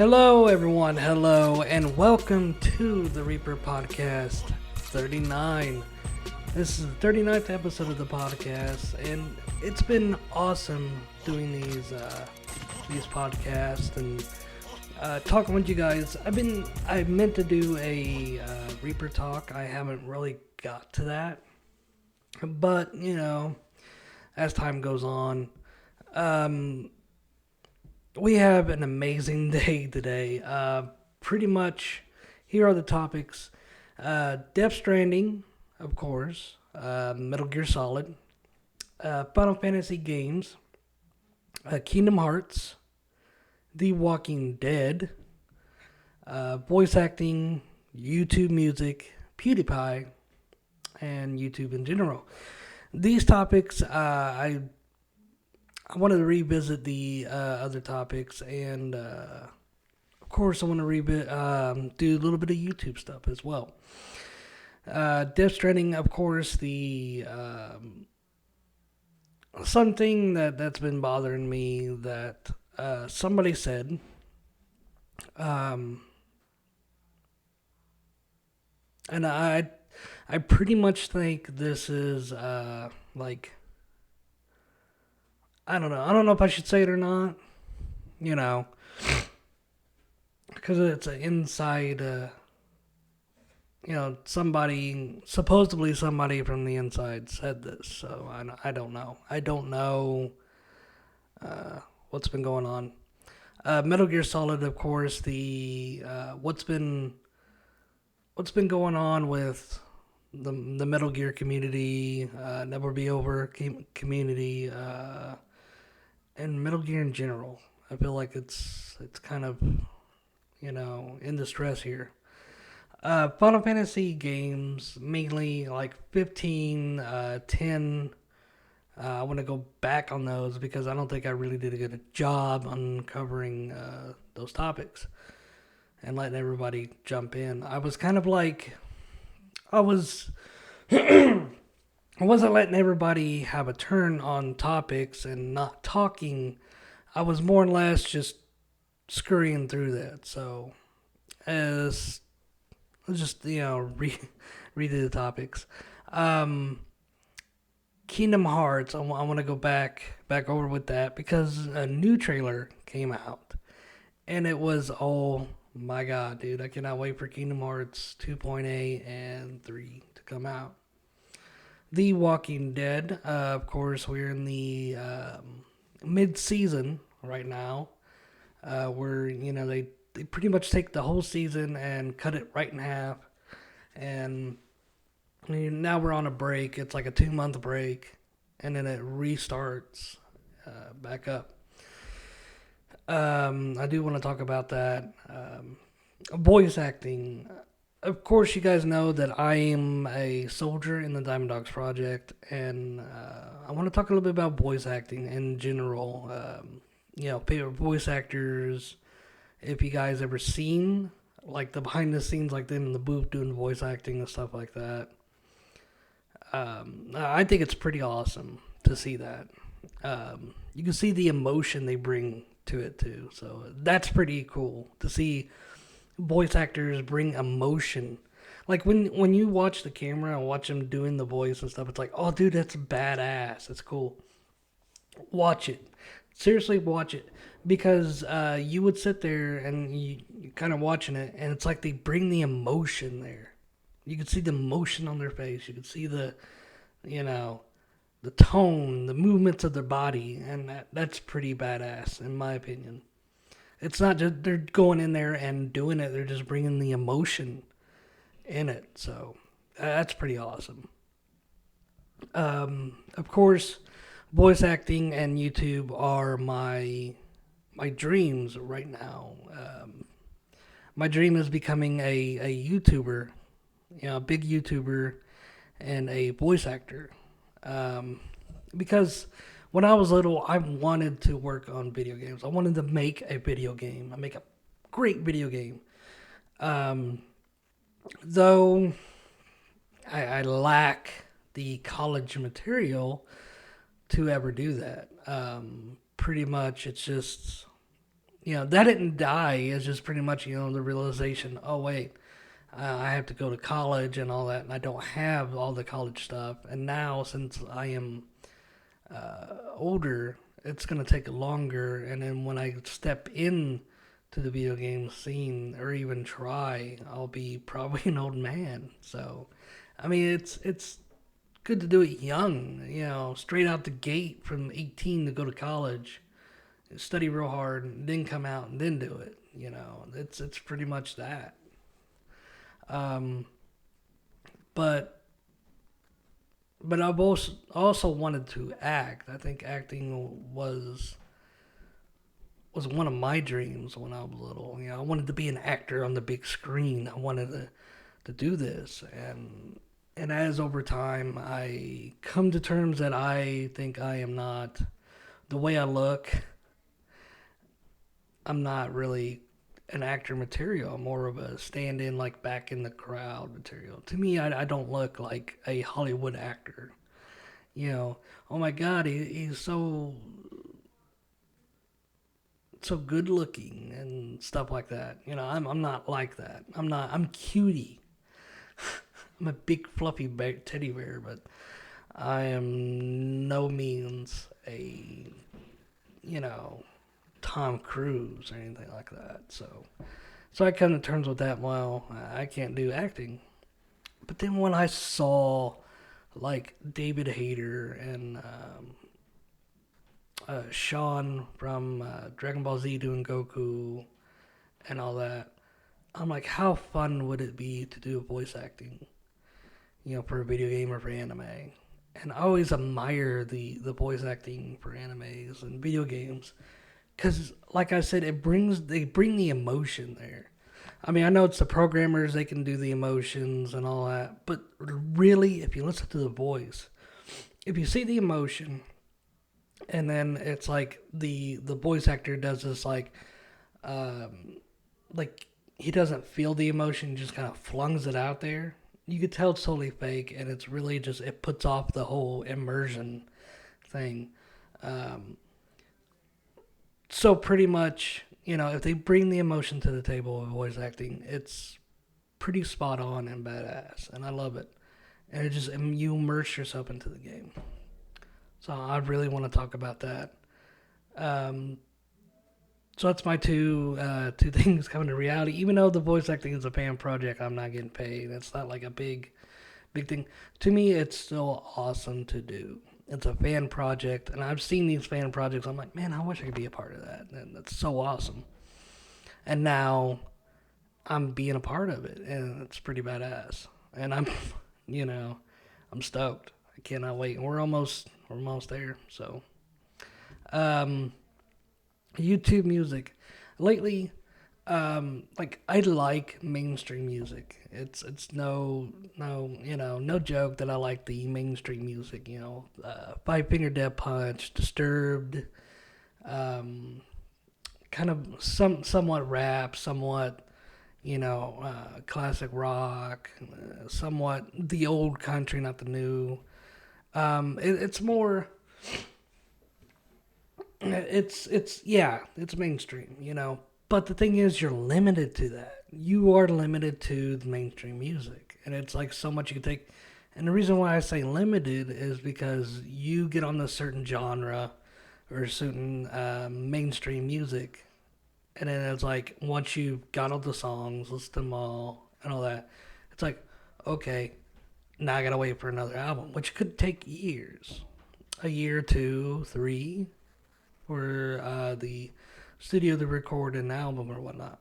Hello, everyone. Hello, and welcome to the Reaper Podcast 39. This is the 39th episode of the podcast, and it's been awesome doing these podcasts and talking with you guys. I meant to do a Reaper talk. I haven't really got to that, but as time goes on, we have an amazing day today. Pretty much, here are the topics: Death Stranding, of course, Metal Gear Solid, Final Fantasy games, Kingdom Hearts, The Walking Dead, voice acting, YouTube music, PewDiePie, and YouTube in general. These topics, I wanted to revisit the other topics, and of course, I want to do a little bit of YouTube stuff as well. Death Stranding, of course, the something that's been bothering me that somebody said. And I pretty much think this is like, I don't know. I don't know if I should say it or not. Because it's an inside. Supposedly somebody from the inside said this. So I don't know. I don't know what's been going on. Metal Gear Solid, of course. The what's been going on with the Metal Gear community, Never Be Over community. And Metal Gear in general. I feel like it's kind of, in distress here. Final Fantasy games, mainly like 15, 10. I want to go back on those because I don't think I really did a good job uncovering those topics and letting everybody jump in. I was kind of like, I wasn't letting everybody have a turn on topics and not talking. I was more or less just scurrying through that. So, let's just read the topics. Kingdom Hearts. I want to go back over with that because a new trailer came out, and it was, oh my god, dude! I cannot wait for Kingdom Hearts 2.8 and 3 to come out. The Walking Dead. Of course, we're in the mid-season right now, where they pretty much take the whole season and cut it right in half, and now we're on a break. It's like a 2-month break, and then it restarts back up. I do want to talk about that. Voice acting. Of course, you guys know that I am a soldier in the Diamond Dogs Project, and I want to talk a little bit about voice acting in general. Favorite voice actors. If you guys ever seen like the behind the scenes, like them in the booth doing voice acting and stuff like that, I think it's pretty awesome to see that. You can see the emotion they bring to it too, so that's pretty cool to see voice actors bring emotion. Like when you watch the camera and watch them doing the voice and stuff, it's like, oh, dude, that's badass. It's cool. Watch it. Seriously, watch it. Because you would sit there and you kind of watching it, and it's like they bring the emotion there. You could see the emotion on their face. You could see the tone, the movements of their body, and that's pretty badass, in my opinion. It's not just they're going in there and doing it; they're just bringing the emotion in it. So that's pretty awesome. Of course, voice acting and YouTube are my dreams right now. My dream is becoming a YouTuber, a big YouTuber, and a voice actor. Because when I was little, I wanted to work on video games. I wanted to make a video game. I make a great video game. Though I lack the college material to ever do that. Pretty much, it's just that didn't die. It's just pretty much, the realization, oh, wait, I have to go to college and all that, and I don't have all the college stuff. And now, since I am older, it's going to take longer. And then when I step in to the video game scene or even try, I'll be probably an old man. So, I mean, it's good to do it young, straight out the gate from 18 to go to college, study real hard, and then come out and then do it. It's pretty much that. Um, but I've also wanted to act. I think acting was one of my dreams when I was little. I wanted to be an actor on the big screen. I wanted to do this, and as over time I come to terms that I think I am not the way I look. I'm not really an actor material. I'm more of a stand-in, like back in the crowd material. To me, I don't look like a Hollywood actor. Oh my God, he's so good looking and stuff like that. I'm not like that. I'm cutie. I'm a big fluffy teddy bear, but I am no means a you know Tom Cruise or anything like that. So I come to terms with that. Well, I can't do acting. But then when I saw like David Hayter and Sean from Dragon Ball Z doing Goku and all that, I'm like, how fun would it be to do voice acting, for a video game or for anime? And I always admire the voice acting for animes and video games because, like I said, they bring the emotion there. I mean, I know it's the programmers, they can do the emotions and all that, but really, if you listen to the voice, if you see the emotion, and then it's like the voice actor does this um, like he doesn't feel the emotion, just kind of flungs it out there. You could tell it's totally fake, and it's really just it puts off the whole immersion thing. Um, so pretty much, if they bring the emotion to the table of voice acting, it's pretty spot on and badass, and I love it. And it just you immerse yourself into the game. So I really want to talk about that. Um, so that's my two things coming to reality. Even though the voice acting is a fan project, I'm not getting paid. It's not like a big thing. To me, it's still awesome to do. It's a fan project, and I've seen these fan projects. I'm like, man, I wish I could be a part of that. And that's so awesome. And now I'm being a part of it, and it's pretty badass. And you know, I'm stoked. I cannot wait. We're almost there. So, um, YouTube music. Lately, like I like mainstream music. It's no joke that I like the mainstream music. Five Finger Death Punch, Disturbed, um, kind of somewhat rap, somewhat classic rock, somewhat the old country, not the new. It's more. It's mainstream, But the thing is, you're limited to that. You are limited to the mainstream music, and it's like so much you can take. And the reason why I say limited is because you get on a certain genre or certain mainstream music, and then it's like once you've got all the songs, listen to them all, and all that, it's like okay, now I gotta wait for another album, which could take years, a year, two, three, for the studio to record an album or whatnot.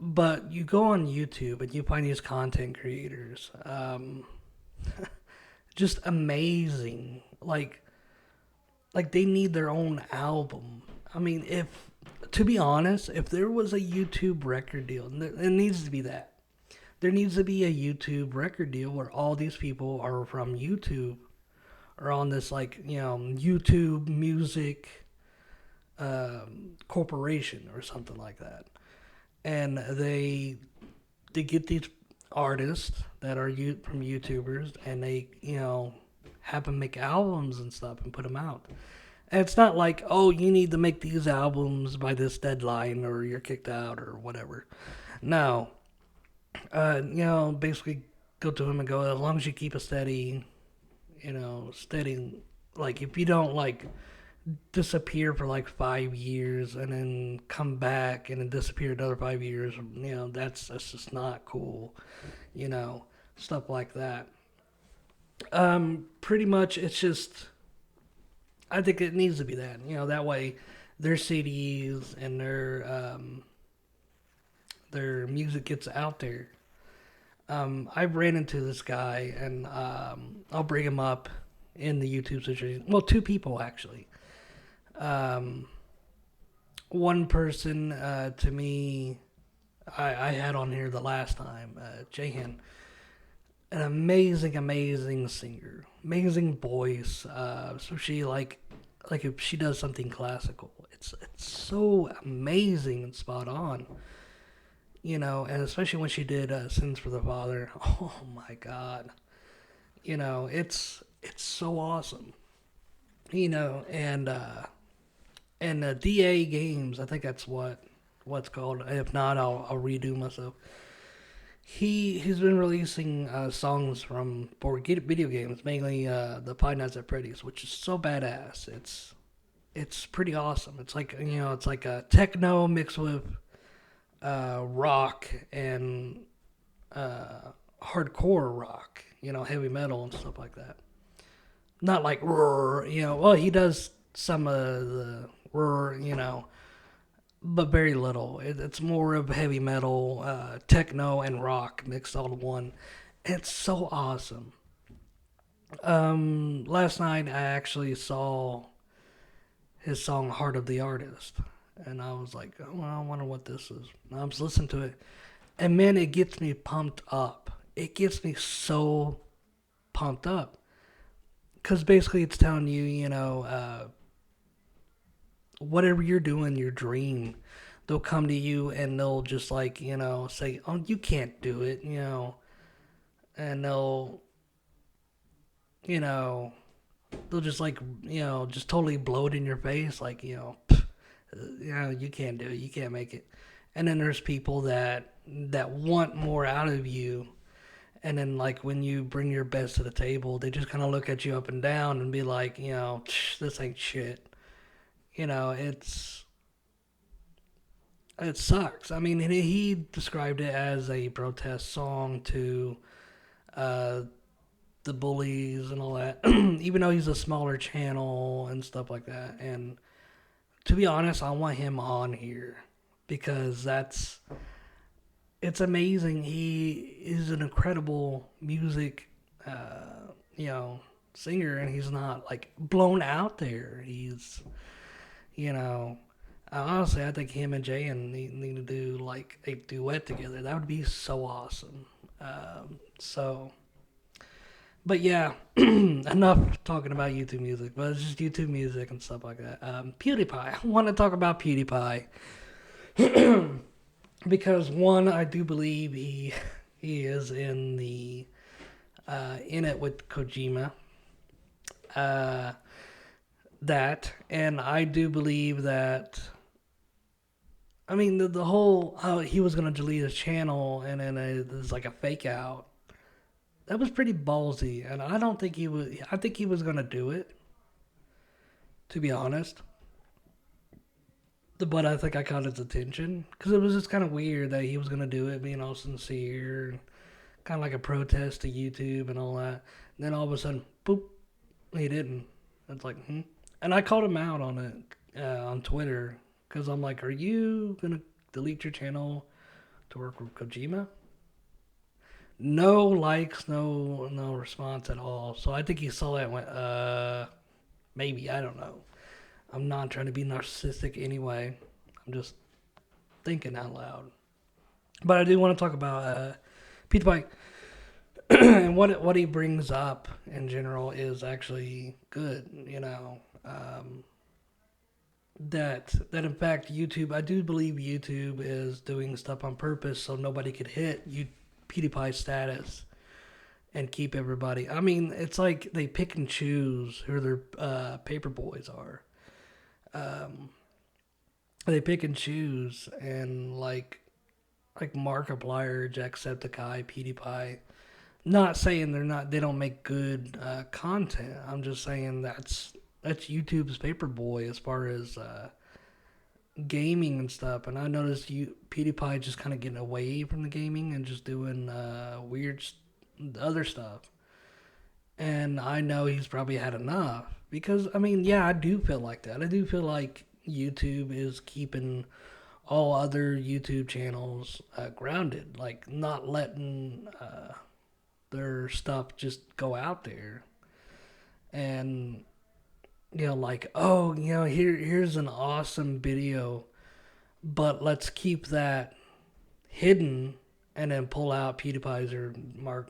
But you go on YouTube and you find these content creators, just amazing. Like they need their own album. I mean, if to be honest, if there was a YouTube record deal, and it needs to be that. There needs to be a YouTube record deal where all these people are from YouTube or on this YouTube music corporation or something like that, and they get these artists that are from YouTubers, and they have them make albums and stuff and put them out, And it's not like, oh, you need to make these albums by this deadline or you're kicked out or whatever. No. Basically go to him and go, as long as you keep a steady, steady, like if you don't like disappear for like 5 years and then come back and then disappear another 5 years, that's just not cool, stuff like that. Pretty much it's just, I think it needs to be that, that way their CDs and their music gets out there. I ran into this guy, and I'll bring him up in the YouTube situation. Well, two people actually. Um, One person to me, I had on here the last time, Jahan, an amazing, amazing singer, amazing voice. So she like if she does something classical, it's so amazing and spot on. And especially when she did "Sins for the Father." Oh my God, it's so awesome. And DA Games, I think that's what's called. If not, I'll redo myself. He's been releasing songs from board video games, mainly the Five Nights at Freddy's, which is so badass. It's pretty awesome. It's like a techno mixed with rock and hardcore rock, heavy metal and stuff like that. Not like roar, well, he does some of the roar, but very little. It's more of heavy metal, techno, and rock mixed all in one. It's so awesome. Last night I actually saw his song "Heart of the Artist," and I was like, oh, well, I wonder what this is. And I was listening to it, and man, it gets me pumped up. It gets me so pumped up because basically it's telling you, whatever you're doing, your dream, they'll come to you and they'll just like, say, oh, you can't do it, and you know, they'll just like, just totally blow it in your face, like, you can't do it, you can't make it. And then there's people that want more out of you, and then like when you bring your best to the table, they just kind of look at you up and down and be like, this ain't shit. It's it sucks. I mean, he described it as a protest song to uh, the bullies and all that, even though he's a smaller channel and stuff like that. And to be honest, I want him on here because it's amazing. He is an incredible music, singer, and he's not like blown out there. You know, honestly, I think him and Jay need to do like a duet together. That would be so awesome. So, but yeah, enough talking about YouTube music. But it's just YouTube music and stuff like that. PewDiePie. I want to talk about PewDiePie because one, I do believe he is in it with Kojima. Uh, that, and I do believe that. I mean, the whole how he was gonna delete his channel and then there's like a fake out. That was pretty ballsy, and I don't think he was. I think he was gonna do it, to be honest. But I think I caught his attention because it was just kind of weird that he was gonna do it, being all sincere, kind of like a protest to YouTube and all that. And then all of a sudden, boop, he didn't. It's like, and I called him out on it on Twitter because I'm like, are you gonna delete your channel to work with Kojima? No likes, no response at all. So I think he saw that and went, maybe, I don't know. I'm not trying to be narcissistic anyway. I'm just thinking out loud. But I do want to talk about Peter Pike. And what he brings up in general is actually good, that in fact YouTube, I do believe YouTube is doing stuff on purpose so nobody could hit PewDiePie status and keep everybody. I mean, it's like they pick and choose who their paper boys are. Um, they pick and choose, and like Markiplier, Jacksepticeye, PewDiePie. Not saying they don't make good content. I'm just saying that's YouTube's paperboy as far as gaming and stuff. And I noticed PewDiePie just kind of getting away from the gaming and just doing weird other stuff. And I know he's probably had enough because I mean, yeah, I do feel like that. I do feel like YouTube is keeping all other YouTube channels grounded, like not letting their stuff just go out there. And like, oh, here's an awesome video, but let's keep that hidden and then pull out PewDiePie's or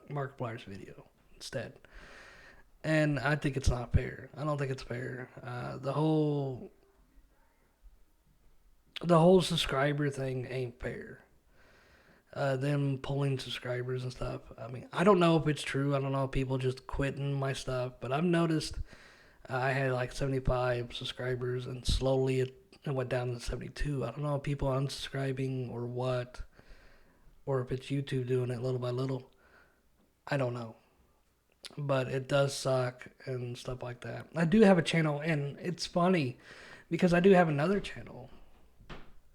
Markiplier's video instead. And I think it's not fair. I don't think it's fair. The whole subscriber thing ain't fair. Them pulling subscribers and stuff. I mean, I don't know if it's true. I don't know if people just quitting my stuff, but I've noticed I had like 75 subscribers, and slowly it went down to 72. I don't know if people are unsubscribing or what, or if it's YouTube doing it little by little. I don't know. But it does suck and stuff like that. I do have a channel, and it's funny because I do have another channel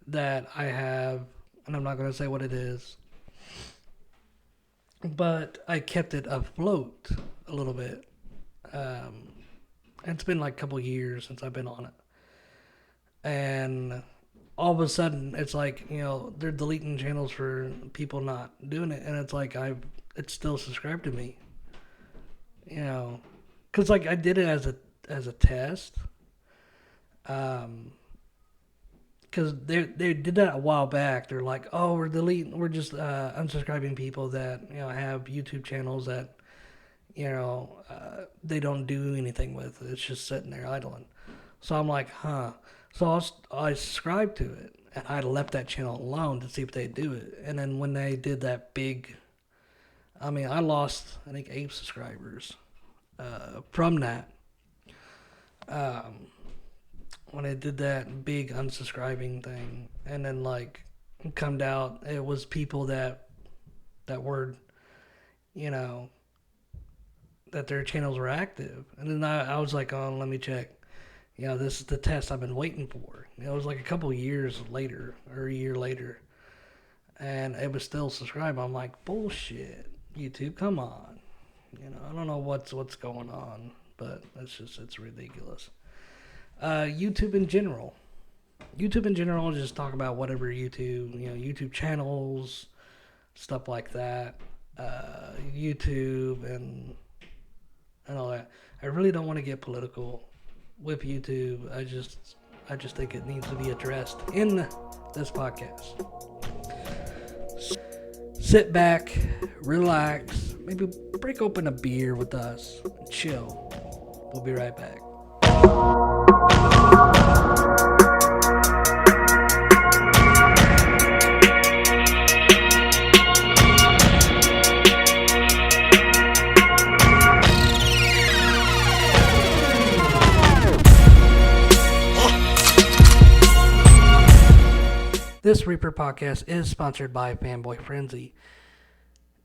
that I have, and I'm not going to say what it is, but I kept it afloat a little bit. It's been like a couple years since I've been on it. And all of a sudden, it's like, they're deleting channels for people not doing it. And it's like, it's still subscribed to me. Because like I did it as a test. Because they did that a while back. They're like, oh, we're just unsubscribing people that have YouTube channels that they don't do anything with. It's just sitting there idling. So I'm like, huh. So I subscribed to it, and I left that channel alone to see if they do it. And then when they did that big, I mean, I lost I think 8 subscribers from that. When I did that big unsubscribing thing, and then like come out, it was people that were, that their channels were active, and then I was like, oh, let me check. This is the test I've been waiting for. It was like a couple years later, or a year later, and it was still subscribed. I'm like, bullshit, YouTube, come on. I don't know what's going on, but it's ridiculous. YouTube in general, just talk about whatever YouTube channels, stuff like that, YouTube and all that. I really don't want to get political with YouTube. I just think it needs to be addressed in this podcast. Sit back, relax, maybe break open a beer with us, and chill. We'll be right back. This Reaper podcast is sponsored by Fanboy Frenzy.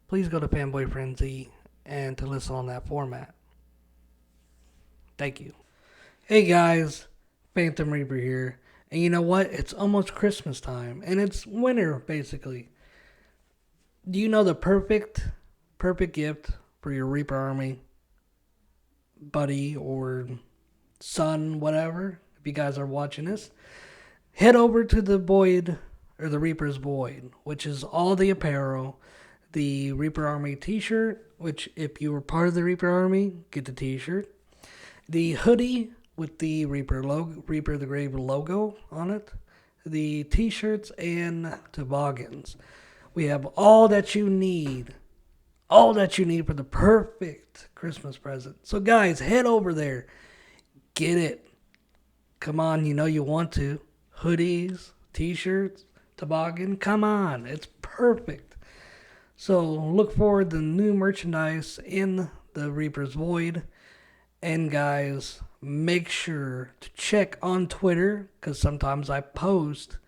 Please go to Fanboy Frenzy and to listen on that format. Thank you. Hey guys, Phantom Reaper here. And you know what? It's almost Christmas time, and it's winter basically. Do you know the perfect gift for your Reaper army, buddy or son, whatever? If you guys are watching this, head over to the Void, or the Reaper's Void, which is all the apparel, the Reaper Army t-shirt, which if you were part of the Reaper Army, get the t-shirt, the hoodie with the Reaper the Grave logo on it, the t-shirts and toboggans. We have all that you need for the perfect Christmas present. So guys, head over there, get it. Come on, you want to. Hoodies, t-shirts, toboggan, come on, it's perfect. So look forward to new merchandise in the Reaper's Void, And guys, make sure to check on Twitter, because sometimes I post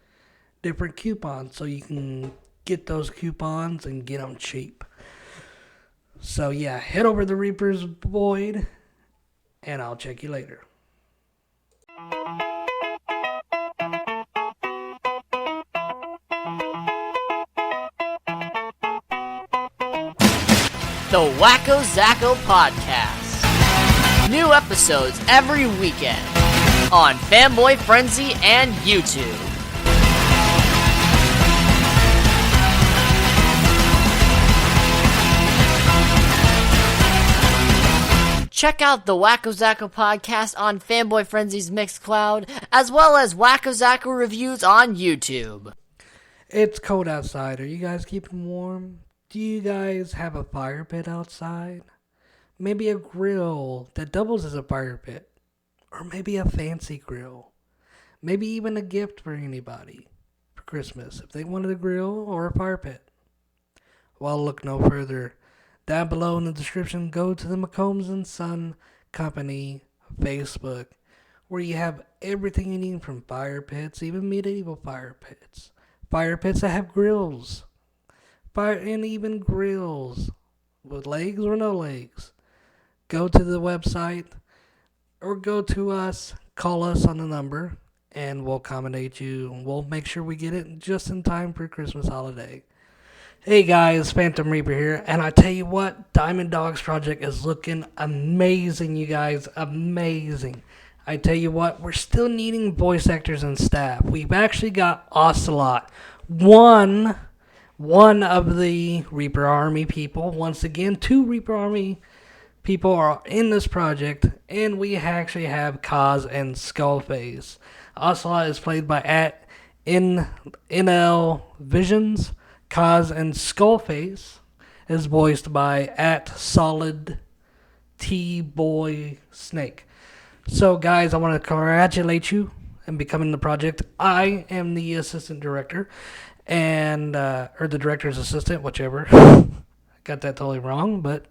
different coupons so you can get those coupons and get them cheap. So yeah, head over to the Reaper's Void, and I'll check you later. The Wacko Zacko Podcast. New episodes every weekend on Fanboy Frenzy and YouTube. Check out the Wacko Zacko Podcast on Fanboy Frenzy's Mixcloud, as well as Wacko Zacko Reviews on YouTube. It's cold outside. Are you guys keeping warm? Do you guys have a fire pit outside? Maybe a grill that doubles as a fire pit. Or maybe a fancy grill. Maybe even a gift for anybody for Christmas if they wanted a grill or a fire pit. Well, look no further. Down below in the description, go to the McCombs & Son Company Facebook, where you have everything you need from fire pits, even medieval fire pits that have grills. And even grills with legs or no legs. Go to the website or go to us, call us on the number, and we'll accommodate you. We'll make sure we get it just in time for Christmas holiday. Hey guys, Phantom Reaper here, and I tell you what, Diamond Dogs Project is looking amazing, you guys, amazing. I tell you what, we're still needing voice actors and staff. We've actually got Ocelot, one of the Reaper Army people. Once again, 2 Reaper Army people are in this project, and we actually have Kaz and Skullface. Ocelot is played by NL Visions. Kaz and Skullface is voiced by Solid T Boy Snake. So guys, I want to congratulate you in becoming the project. I am the assistant director, and or the director's assistant, whichever. Got that totally wrong, but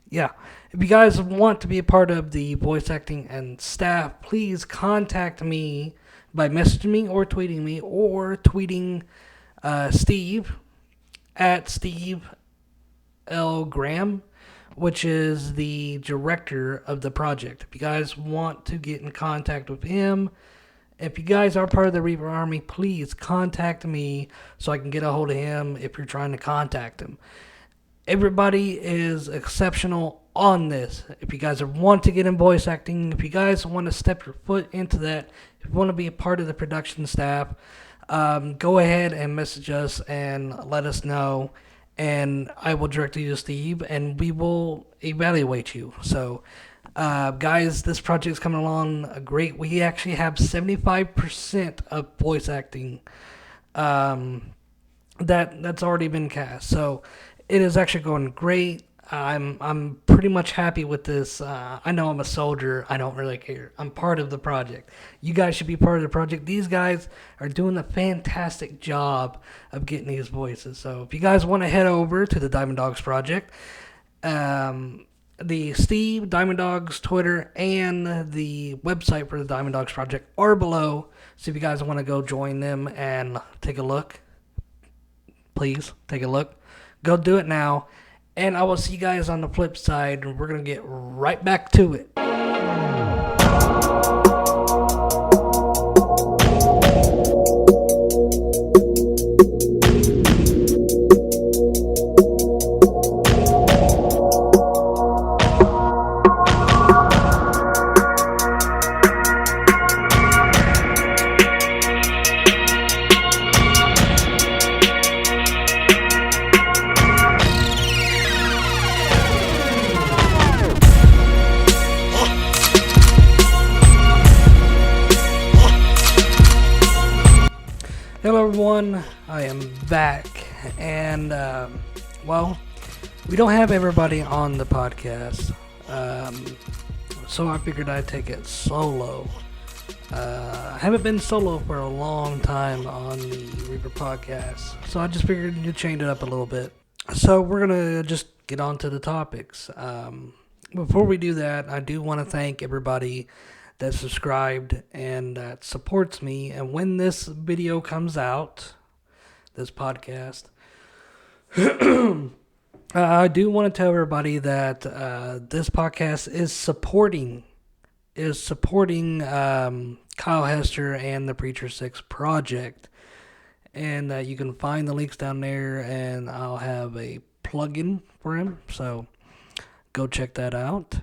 yeah. If you guys want to be a part of the voice acting and staff, please contact me by messaging me or tweeting Steve at Steve L. Graham, which is the director of the project. If you guys want to get in contact with him, if you guys are part of the Reaper Army, please contact me so I can get a hold of him if you're trying to contact him. Everybody is exceptional on this. If you guys want to get in voice acting, if you guys want to step your foot into that, if you want to be a part of the production staff, go ahead and message us and let us know, and I will direct you to Steve, and we will evaluate you. So, guys, this project is coming along great. We actually have 75% of voice acting that's already been cast. So it is actually going great. I'm pretty much happy with this. I know I'm a soldier. I don't really care. I'm part of the project. You guys should be part of the project. These guys are doing a fantastic job of getting these voices. So if you guys want to head over to the Diamond Dogs Project, the Steve Diamond Dogs Twitter and the website for the Diamond Dogs Project are below. So if you guys want to go join them and take a look, please take a look. Go do it now. And I will see you guys on the flip side, and we're going to get right back to it. Hello everyone, I am back, and well, we don't have everybody on the podcast, so I figured I'd take it solo. I haven't been solo for a long time on the Reaper podcast, so I just figured to change it up a little bit. So we're gonna just get on to the topics. before we do that, I do want to thank everybody that subscribed and that supports me. And when this video comes out, this podcast, I do want to tell everybody that this podcast is supporting Kyle Hester and the Preacher 6 project. And you can find the links down there, and I'll have a plugin for him. So go check that out.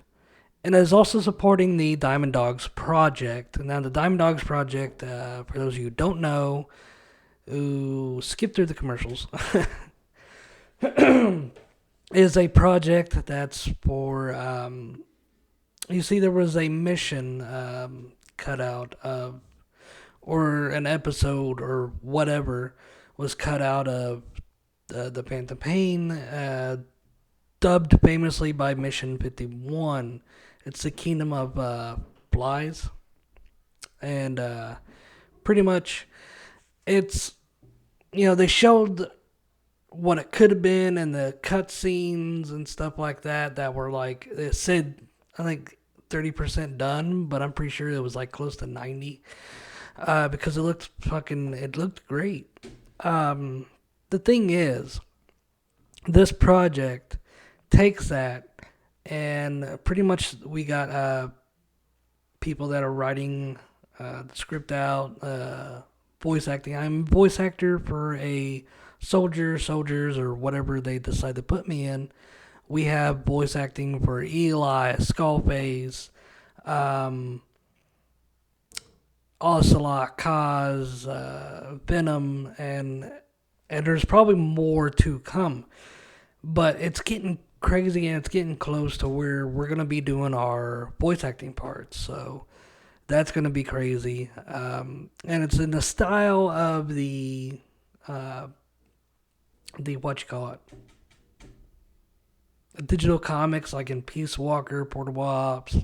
And it is also supporting the Diamond Dogs project. Now, the Diamond Dogs project, for those of you who don't know, who skip through the commercials, is a project that's for. You see, there was a mission cut out of, or an episode or whatever was cut out of the Phantom Pain, dubbed famously by Mission 51. It's the Kingdom of Flies. And pretty much it's, they showed what it could have been and the cutscenes and stuff like that were like, it said, I think 30% done, but I'm pretty sure it was like close to 90. Because it looked great. The thing is, this project takes that, and pretty much we got people that are writing the script out, voice acting. I'm a voice actor for a soldiers, or whatever they decide to put me in. We have voice acting for Eli, Skullface, Ocelot, Kaz, Venom, and there's probably more to come. But it's getting crazy, and it's getting close to where we're going to be doing our voice acting parts. So that's going to be crazy. And it's in the style of the digital comics, like in Peace Walker, Portable Ops,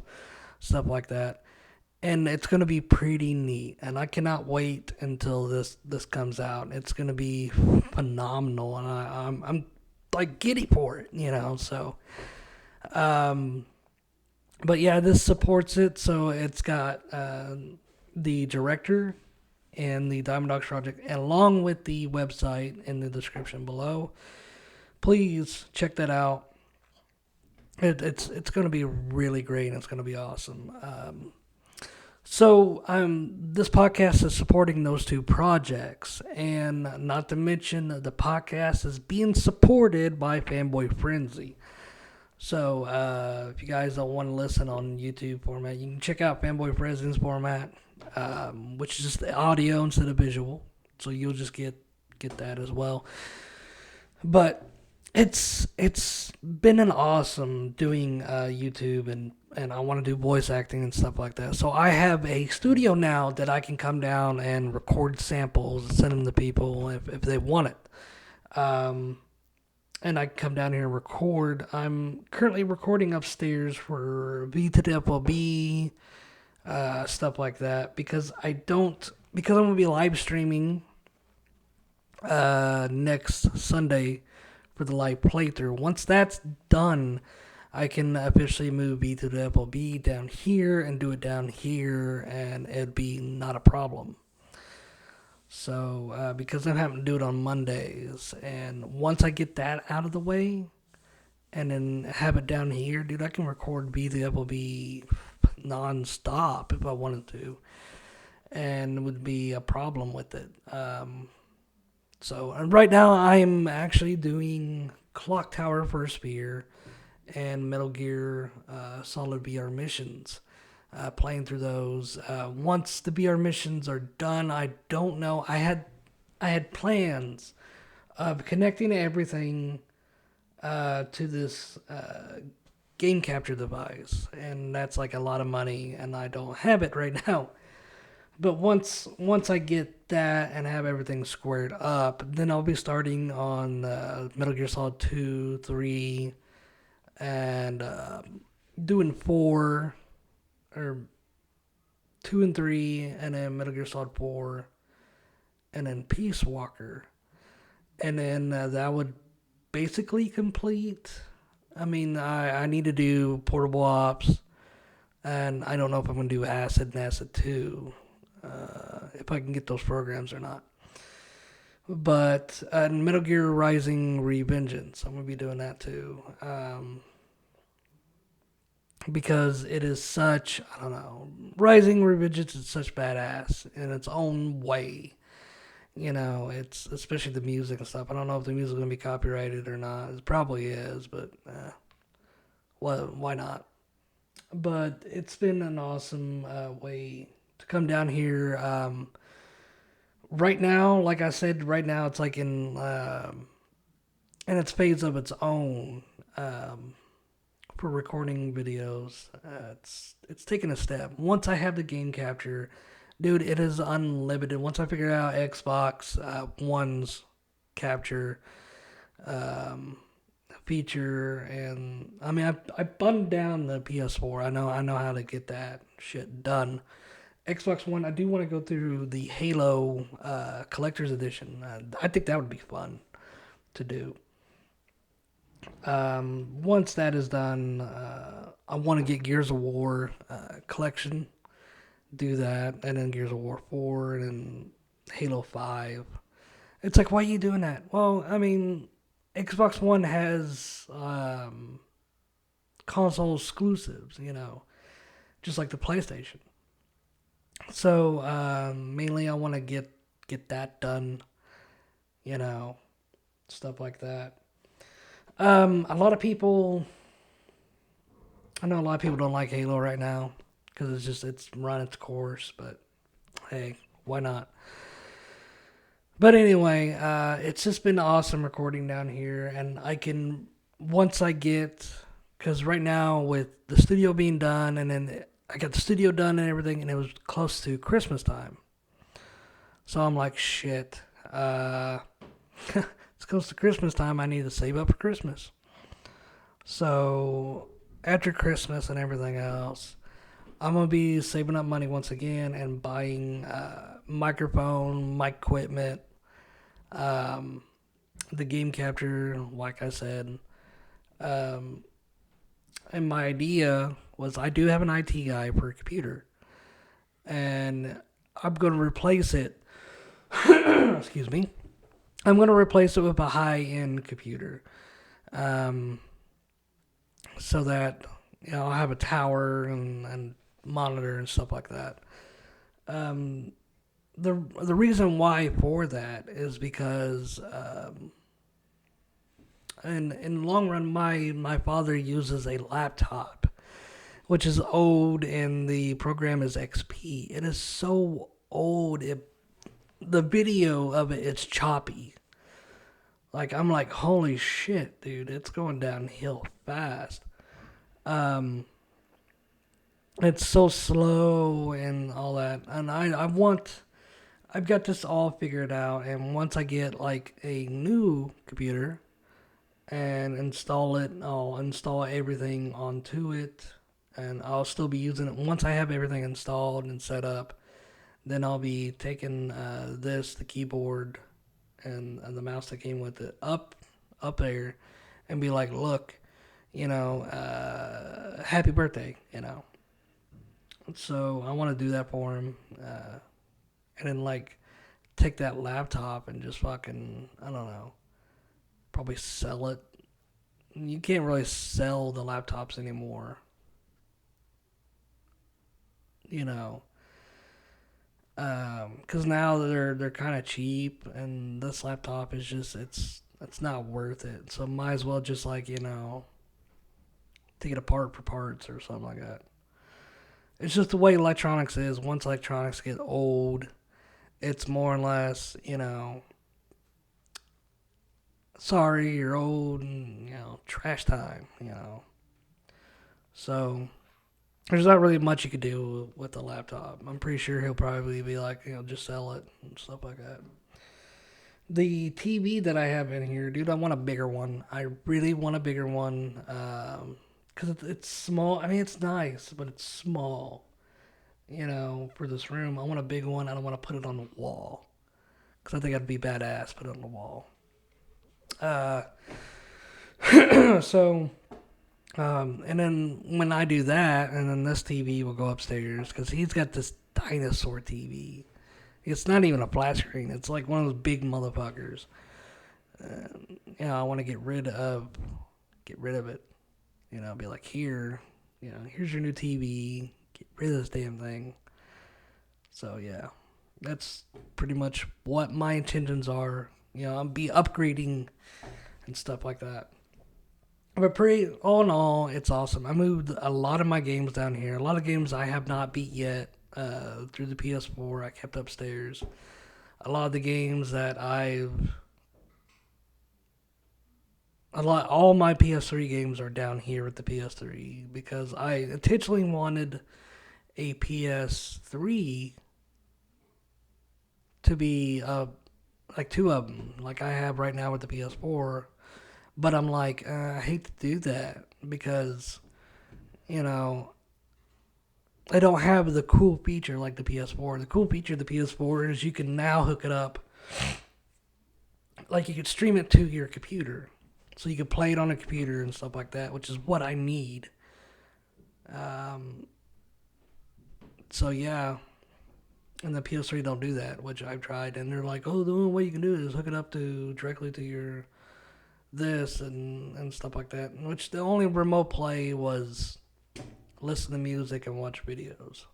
stuff like that. And it's going to be pretty neat. And I cannot wait until this comes out. It's going to be phenomenal. And I'm like giddy for it, So, but yeah, this supports it. So it's got the director and the Diamond Dogs project, and along with the website in the description below. Please check that out. It's going to be really great, and it's going to be awesome. So this podcast is supporting those two projects, and not to mention the podcast is being supported by Fanboy Frenzy. So if you guys don't want to listen on YouTube format, you can check out Fanboy Frenzy's format, which is just the audio instead of visual. So you'll just get that as well. But it's been an awesome doing YouTube, and I want to do voice acting and stuff like that. So I have a studio now that I can come down and record samples and send them to people if they want it. And I can come down here and record. I'm currently recording upstairs for V to the FLB, stuff like that, because I'm going to be live streaming next Sunday for the live playthrough. Once that's done, I can officially move V to the FLB down here and do it down here, and it'd be not a problem. So, because I'm having to do it on Mondays, and once I get that out of the way, and then have it down here, dude, I can record V to the FLB non-stop if I wanted to, and it would be a problem with it. So right now I'm actually doing Clock Tower First Spear and Metal Gear Solid VR missions, playing through those. Once the VR missions are done, I don't know. I had plans of connecting everything to this game capture device, and that's like a lot of money, and I don't have it right now. But once I get that and have everything squared up, then I'll be starting on Metal Gear Solid 2, 3, and doing 4, or 2 and 3, and then Metal Gear Solid 4, and then Peace Walker. And then that would basically complete I mean, I need to do portable ops, and I don't know if I'm going to do Acid and Acid 2, if I can get those programs or not. But Metal Gear Rising Revengeance, I'm going to be doing that too. Because it is such, I don't know, Rising Revengeance is such badass in its own way. You know, it's especially the music and stuff. I don't know if the music is going to be copyrighted or not. It probably is, but well, why not? But it's been an awesome way to come down here. Right now, like I said, right now it's like in its phase of its own for recording videos. It's taking a step. Once I have the game capture, dude, it is unlimited. Once I figure out Xbox One's capture feature, and I mean, I buttoned down the PS4. I know how to get that shit done. Xbox One, I do want to go through the Halo Collector's Edition. I think that would be fun to do. Once that is done, I want to get Gears of War collection, do that, and then Gears of War 4, and then Halo 5. It's like, why are you doing that? Well, I mean, Xbox One has console exclusives, you know, just like the PlayStation. So mainly, I want to get that done, you know, stuff like that. A lot of people, I know a lot of people don't like Halo right now because it's run its course. But hey, why not? But anyway, it's just been awesome recording down here, and I can once I get because right now with the studio being done, and then I got the studio done and everything, and it was close to Christmas time, so I'm like, shit. It's close to Christmas time. I need to save up for Christmas. So after Christmas and everything else, I'm gonna be saving up money once again and buying microphone, mic equipment, um, the game capture, like I said. Um, and my idea was I do have an IT guy for a computer, and I'm gonna replace it. Excuse me. I'm gonna replace it with a high-end computer, um, so that I'll have a tower and monitor and stuff like that. Um, the reason why for that is because in the long run, my father uses a laptop, which is old, and the program is XP. It is so old. The video of it's choppy. Like I'm like, holy shit, dude, it's going downhill fast. Um, it's so slow and all that, and I've got this all figured out, and once I get like a new computer and install it, I'll install everything onto it, and I'll still be using it. Once I have everything installed and set up, then I'll be taking the keyboard, and the mouse that came with it up there, and be like, look, happy birthday, So I want to do that for him, and then like take that laptop and just fucking, I don't know, probably sell it. You can't really sell the laptops anymore, you know, because now they're kind of cheap, and this laptop is just it's not worth it. So might as well just like take it apart for parts or something like that. It's just the way electronics is. Once electronics get old, it's more or less, sorry, you're old, and trash time. So there's not really much you could do with the laptop. I'm pretty sure he'll probably be like, just sell it and stuff like that. The TV that I have in here, dude, I want a bigger one. I really want a bigger one. Because it's small. I mean, it's nice, but it's small. For this room, I want a big one. I don't want to put it on the wall. Because I think I'd be badass put it on the wall. So And then when I do that, and then this TV will go upstairs because he's got this dinosaur TV. It's not even a flat screen. It's like one of those big motherfuckers. I want to get rid of it. Be like, here, here's your new TV. Get rid of this damn thing. So yeah, that's pretty much what my intentions are. I'll be upgrading and stuff like that. But all in all, it's awesome. I moved a lot of my games down here. A lot of games I have not beat yet through the PS4. I kept upstairs. A lot of the games that all my PS3 games are down here with the PS3 because I intentionally wanted a PS3 to be like two of them, like I have right now with the PS4. But I'm like, I hate to do that because, I don't have the cool feature like the PS4. The cool feature of the PS4 is you can now hook it up, like you could stream it to your computer. So you can play it on a computer and stuff like that, which is what I need. So yeah, and the PS3 don't do that, which I've tried, and they're like, oh, the only way you can do it is hook it up directly to your this and stuff like that. Which the only remote play was listen to music and watch videos,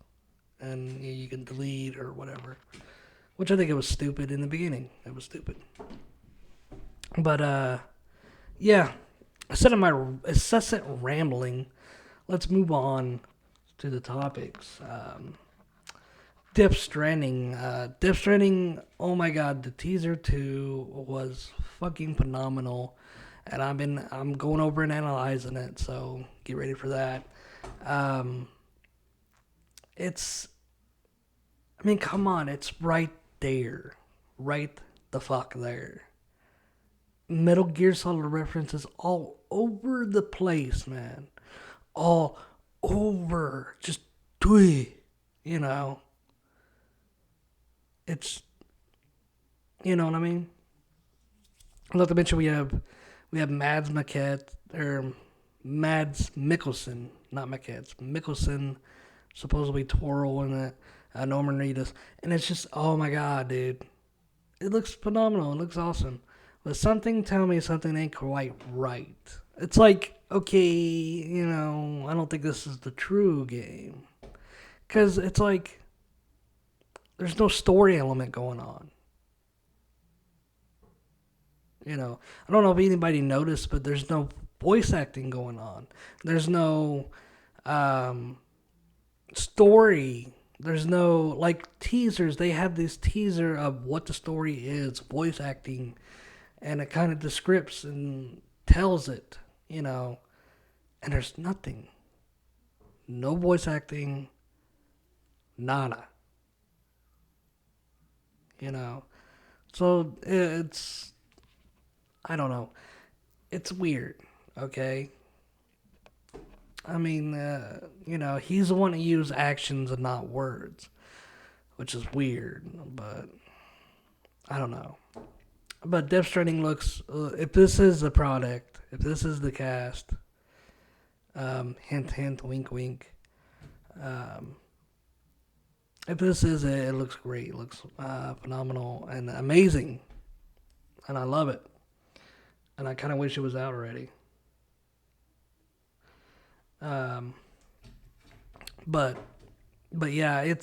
and you can delete or whatever. Which I think it was stupid in the beginning. It was stupid. But yeah. Instead of my incessant rambling, let's move on to the topics. Death Stranding. Death Stranding, oh my god, the teaser 2 was fucking phenomenal. And I'm going over and analyzing it, so get ready for that. Come on, it's right there. Right the fuck there. Metal Gear Solid references all over the place, man. All over. Just do it. It's, you know what I mean? Not to mention we have Mads Mikkelsen, not Mads Mikkelsen, supposedly Toro in it, Norman Reedus, and it's just, oh my god, dude, it looks phenomenal, it looks awesome, but something tell me something ain't quite right. It's like, okay, I don't think this is the true game, because it's like, there's no story element going on. I don't know if anybody noticed, but there's no voice acting going on. There's no story. There's no, like, teasers. They have this teaser of what the story is, voice acting, and it kind of describes and tells it, and there's nothing. No voice acting, nada. So it's, I don't know. It's weird, okay? I mean, he's the one to use actions and not words, which is weird, but I don't know. But Death Stranding looks, if this is the product, if this is the cast, hint, hint, wink, wink, if this is it, it looks great. It looks phenomenal and amazing, and I love it. And I kind of wish it was out already. But yeah,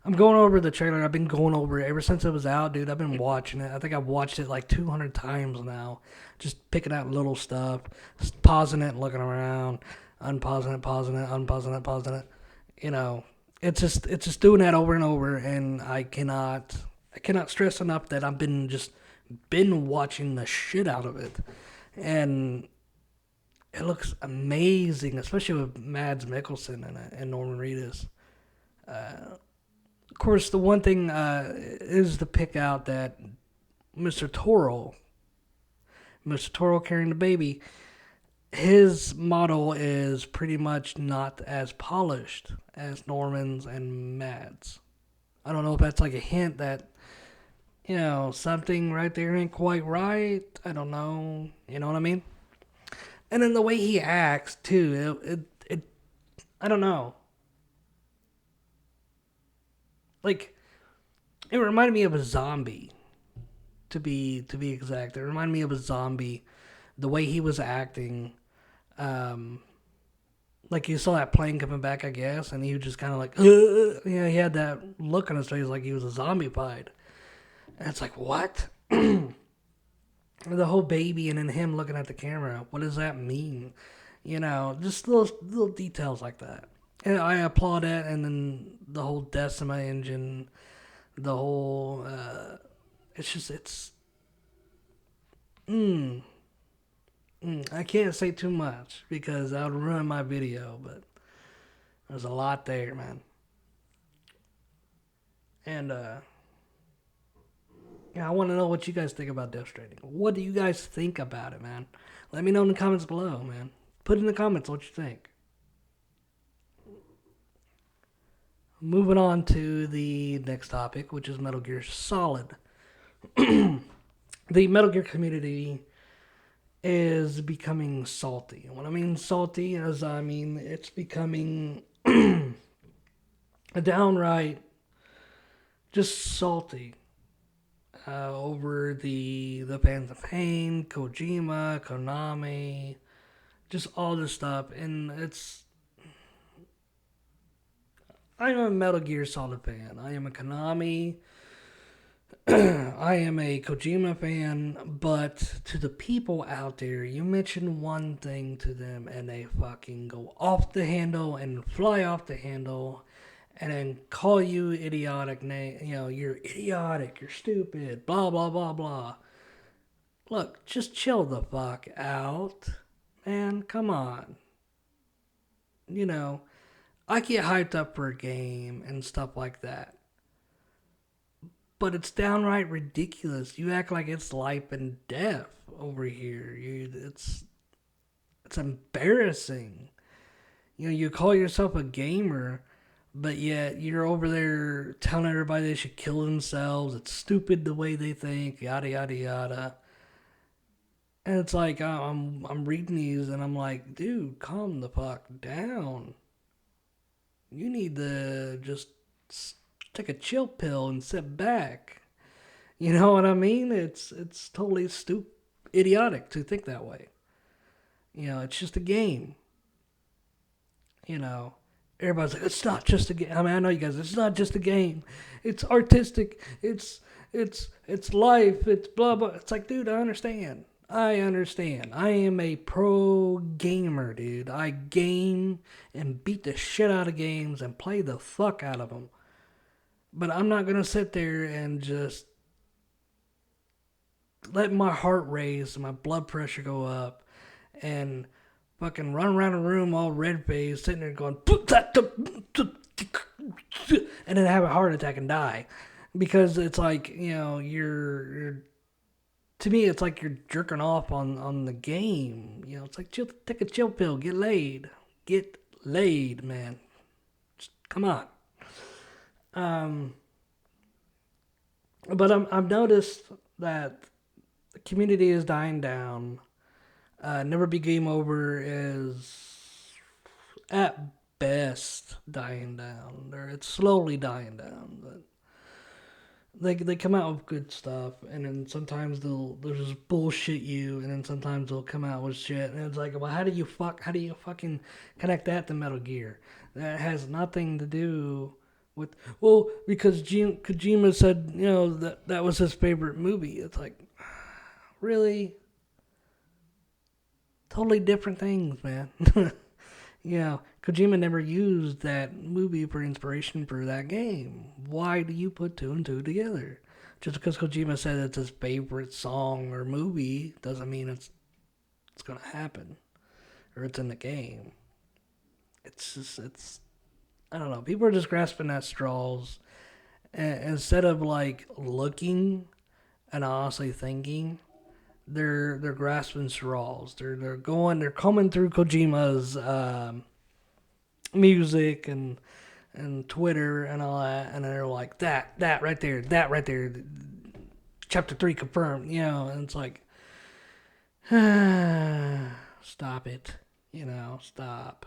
I'm going over the trailer. I've been going over it ever since it was out, dude. I've been watching it. I think I've watched it like 200 times now. Just picking out little stuff, just pausing it, looking around, unpausing it, pausing it, unpausing it, pausing it. It's just doing that over and over, and I cannot stress enough that I've been watching the shit out of it, and it looks amazing, especially with Mads Mikkelsen and Norman Reedus. Of course, the one thing is to pick out that Mr. Toro carrying the baby, his model is pretty much not as polished as Norman's and Mads. I don't know if that's like a hint that, something right there ain't quite right. I don't know. You know what I mean? And then the way he acts too, it I don't know. Like, it reminded me of a zombie. To be exact, it reminded me of a zombie. The way he was acting, um, like you saw that plane coming back, I guess, and he was just kind of like, yeah, he had that look on his face like he was a zombified. And it's like, what? The whole baby and then him looking at the camera. What does that mean? Just little details like that. And I applaud it. And then the whole Decima engine, the whole, I can't say too much because that would ruin my video, but there's a lot there, man. And, yeah, I want to know what you guys think about Death Stranding. What do you guys think about it, man? Let me know in the comments below, man. Put in the comments what you think. Moving on to the next topic, which is Metal Gear Solid. The Metal Gear community is becoming salty. And when I mean salty, I mean it's becoming a downright just salty over the Phantom Pain, Kojima, Konami, just all this stuff. And I'm a Metal Gear Solid fan. I am a Konami. I am a Kojima fan, but to the people out there, you mention one thing to them and they fucking go off the handle and fly off the handle and then call you idiotic name. You're idiotic, you're stupid, blah, blah, blah, blah. Look, just chill the fuck out. Man, come on. I get hyped up for a game and stuff like that. But it's downright ridiculous. You act like it's life and death over here. It's embarrassing. You call yourself a gamer, but yet you're over there telling everybody they should kill themselves. It's stupid the way they think, yada yada yada. And it's like I'm reading these and I'm like, dude, calm the fuck down. You need to just take a chill pill and sit back. You know what I mean? It's totally idiotic to think that way. It's just a game. Everybody's like, it's not just a game. I mean, I know you guys. It's not just a game. It's artistic. It's life. It's blah blah. It's like, dude, I understand. I am a pro gamer, dude. I game and beat the shit out of games and play the fuck out of them. But I'm not going to sit there and just let my heart race, my blood pressure go up, and fucking run around a room all red-faced, sitting there going, and then have a heart attack and die. Because it's like, you're to me, it's like you're jerking off on the game. It's like, take a chill pill, get laid. Get laid, man. Just, come on. But I've noticed that the community is dying down. Never Be Game Over is at best dying down. It's slowly dying down, but they come out with good stuff, and then sometimes they'll just bullshit you, and then sometimes they'll come out with shit, and it's like, well, how do you fucking connect that to Metal Gear? That has nothing to do with, because Kojima said, that was his favorite movie. It's like, really? Totally different things, man. Kojima never used that movie for inspiration for that game. Why do you put two and two together? Just because Kojima said it's his favorite song or movie doesn't mean it's gonna happen or it's in the game. It's I don't know. People are just grasping at straws, and instead of like looking and honestly thinking. They're grasping straws. They're coming through Kojima's music and Twitter and all that, and they're like that right there, chapter 3 confirmed, and it's like, stop it. Stop.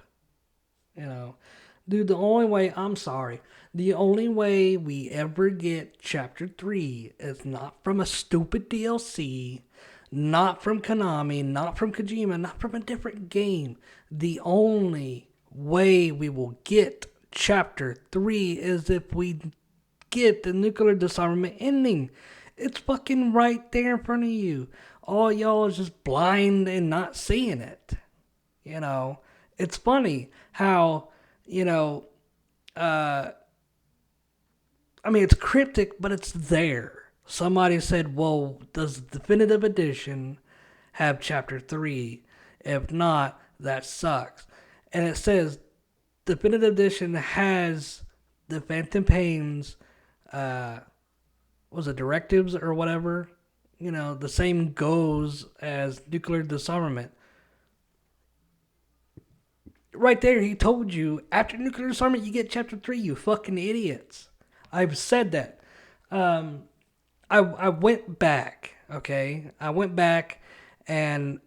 Dude, the only way, I'm sorry, the only way we ever get Chapter 3 is not from a stupid DLC, not from Konami, not from Kojima, not from a different game. The only way we will get Chapter 3 is if we get the nuclear disarmament ending. It's fucking right there in front of you. All y'all is just blind and not seeing it. It's funny how, it's cryptic, but it's there. Somebody said, well, does Definitive Edition have Chapter 3? If not, that sucks. And it says Definitive Edition has the Phantom Pain's, directives or whatever? The same goes as nuclear disarmament. Right there, he told you, after nuclear disarmament, you get Chapter 3, you fucking idiots. I've said that. I went back, okay? I went back, and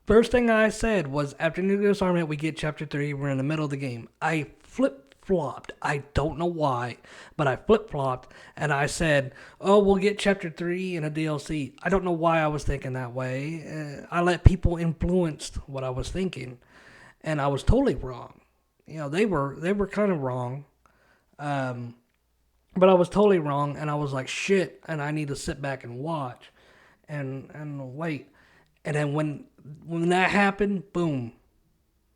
first thing I said was, after nuclear disarmament, we get Chapter 3, we're in the middle of the game. I flip-flopped. I don't know why, but I flip-flopped, and I said, oh, we'll get Chapter 3 in a DLC. I don't know why I was thinking that way. I let people influence what I was thinking. And I was totally wrong. They were kind of wrong. But I was totally wrong, and I was like, shit, and I need to sit back and watch and wait. And then when that happened, boom,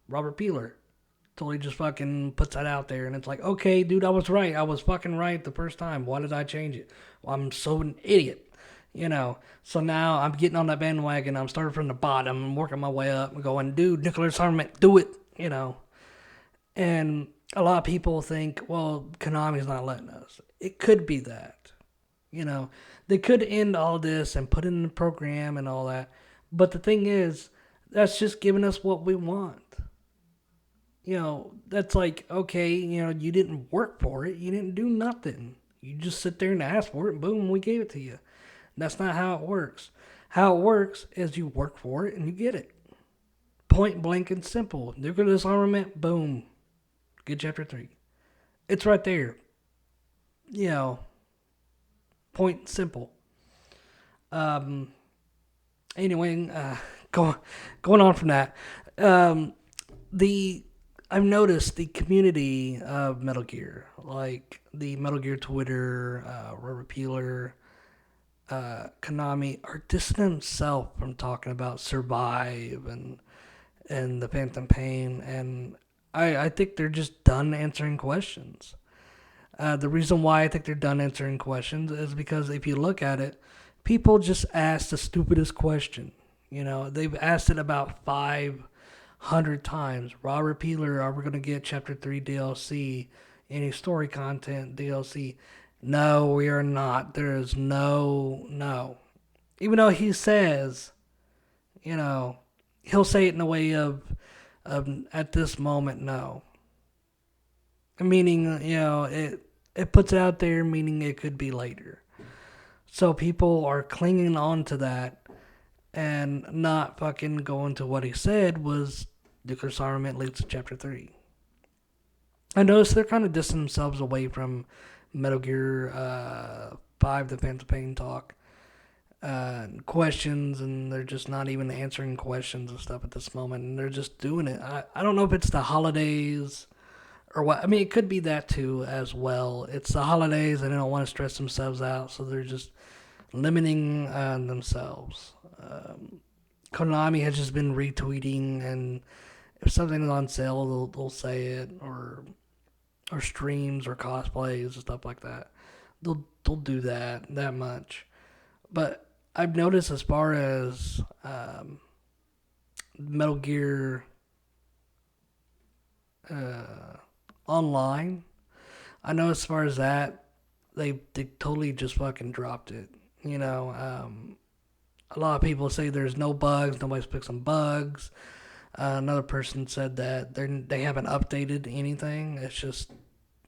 Robert Peeler totally just fucking puts that out there, and it's like, okay, dude, I was right. I was fucking right the first time. Why did I change it? Well, I'm so an idiot. So now I'm getting on that bandwagon. I'm starting from the bottom and working my way up and going, dude, nuclear disarmament, do it, And a lot of people think, well, Konami's not letting us. It could be that, They could end all this and put it in the program and all that. But the thing is, that's just giving us what we want. That's like, okay, you didn't work for it. You didn't do nothing. You just sit there and ask for it, and boom, we gave it to you. That's not how it works. How it works is you work for it and you get it. Point blank and simple. Nuclear disarmament, boom. Get Chapter 3. It's right there. Point simple. Anyway, going on from that. I've noticed the community of Metal Gear, like the Metal Gear Twitter, Robert Peeler, Konami, are distancing themselves from talking about Survive and the Phantom Pain, and I think they're just done answering questions. The reason why I think they're done answering questions is because if you look at it, people just ask the stupidest question. They've asked it about 500 times. Robert Peeler, are we going to get Chapter 3 DLC? Any story content DLC? No, we are not. There is no. Even though he says, he'll say it in the way of at this moment, no. Meaning, it puts it out there, meaning it could be later. So people are clinging on to that and not fucking going to what he said was nuclear disarmament leads to Chapter 3. I noticed they're kind of distancing themselves away from Metal Gear 5, the Phantom Pain talk, questions, and they're just not even answering questions and stuff at this moment, and they're just doing it. I don't know if it's the holidays or what. I mean, it could be that too as well. It's the holidays, and they don't want to stress themselves out, so they're just limiting themselves. Konami has just been retweeting, and if something is on sale, they'll say it, or streams or cosplays and stuff like that. They'll do that much. But I've noticed as far as Metal Gear Online, I know as far as that, they totally just fucking dropped it. A lot of people say there's no bugs, nobody's fixing bugs. Another person said that they haven't updated anything. It's just,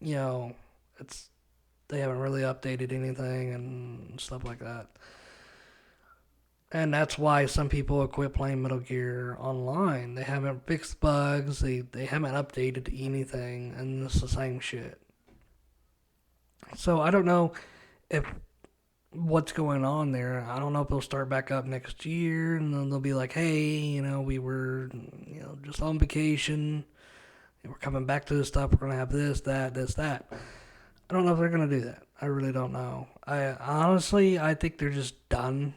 they haven't really updated anything and stuff like that. And that's why some people have quit playing Metal Gear Online. They haven't fixed bugs, they haven't updated anything, and it's the same shit. So I don't know if what's going on there. I don't know if they'll start back up next year, and then they'll be like, hey, we were, just on vacation. We're coming back to this stuff. We're going to have this, that, this, that. I don't know if they're going to do that. I really don't know. I think they're just done.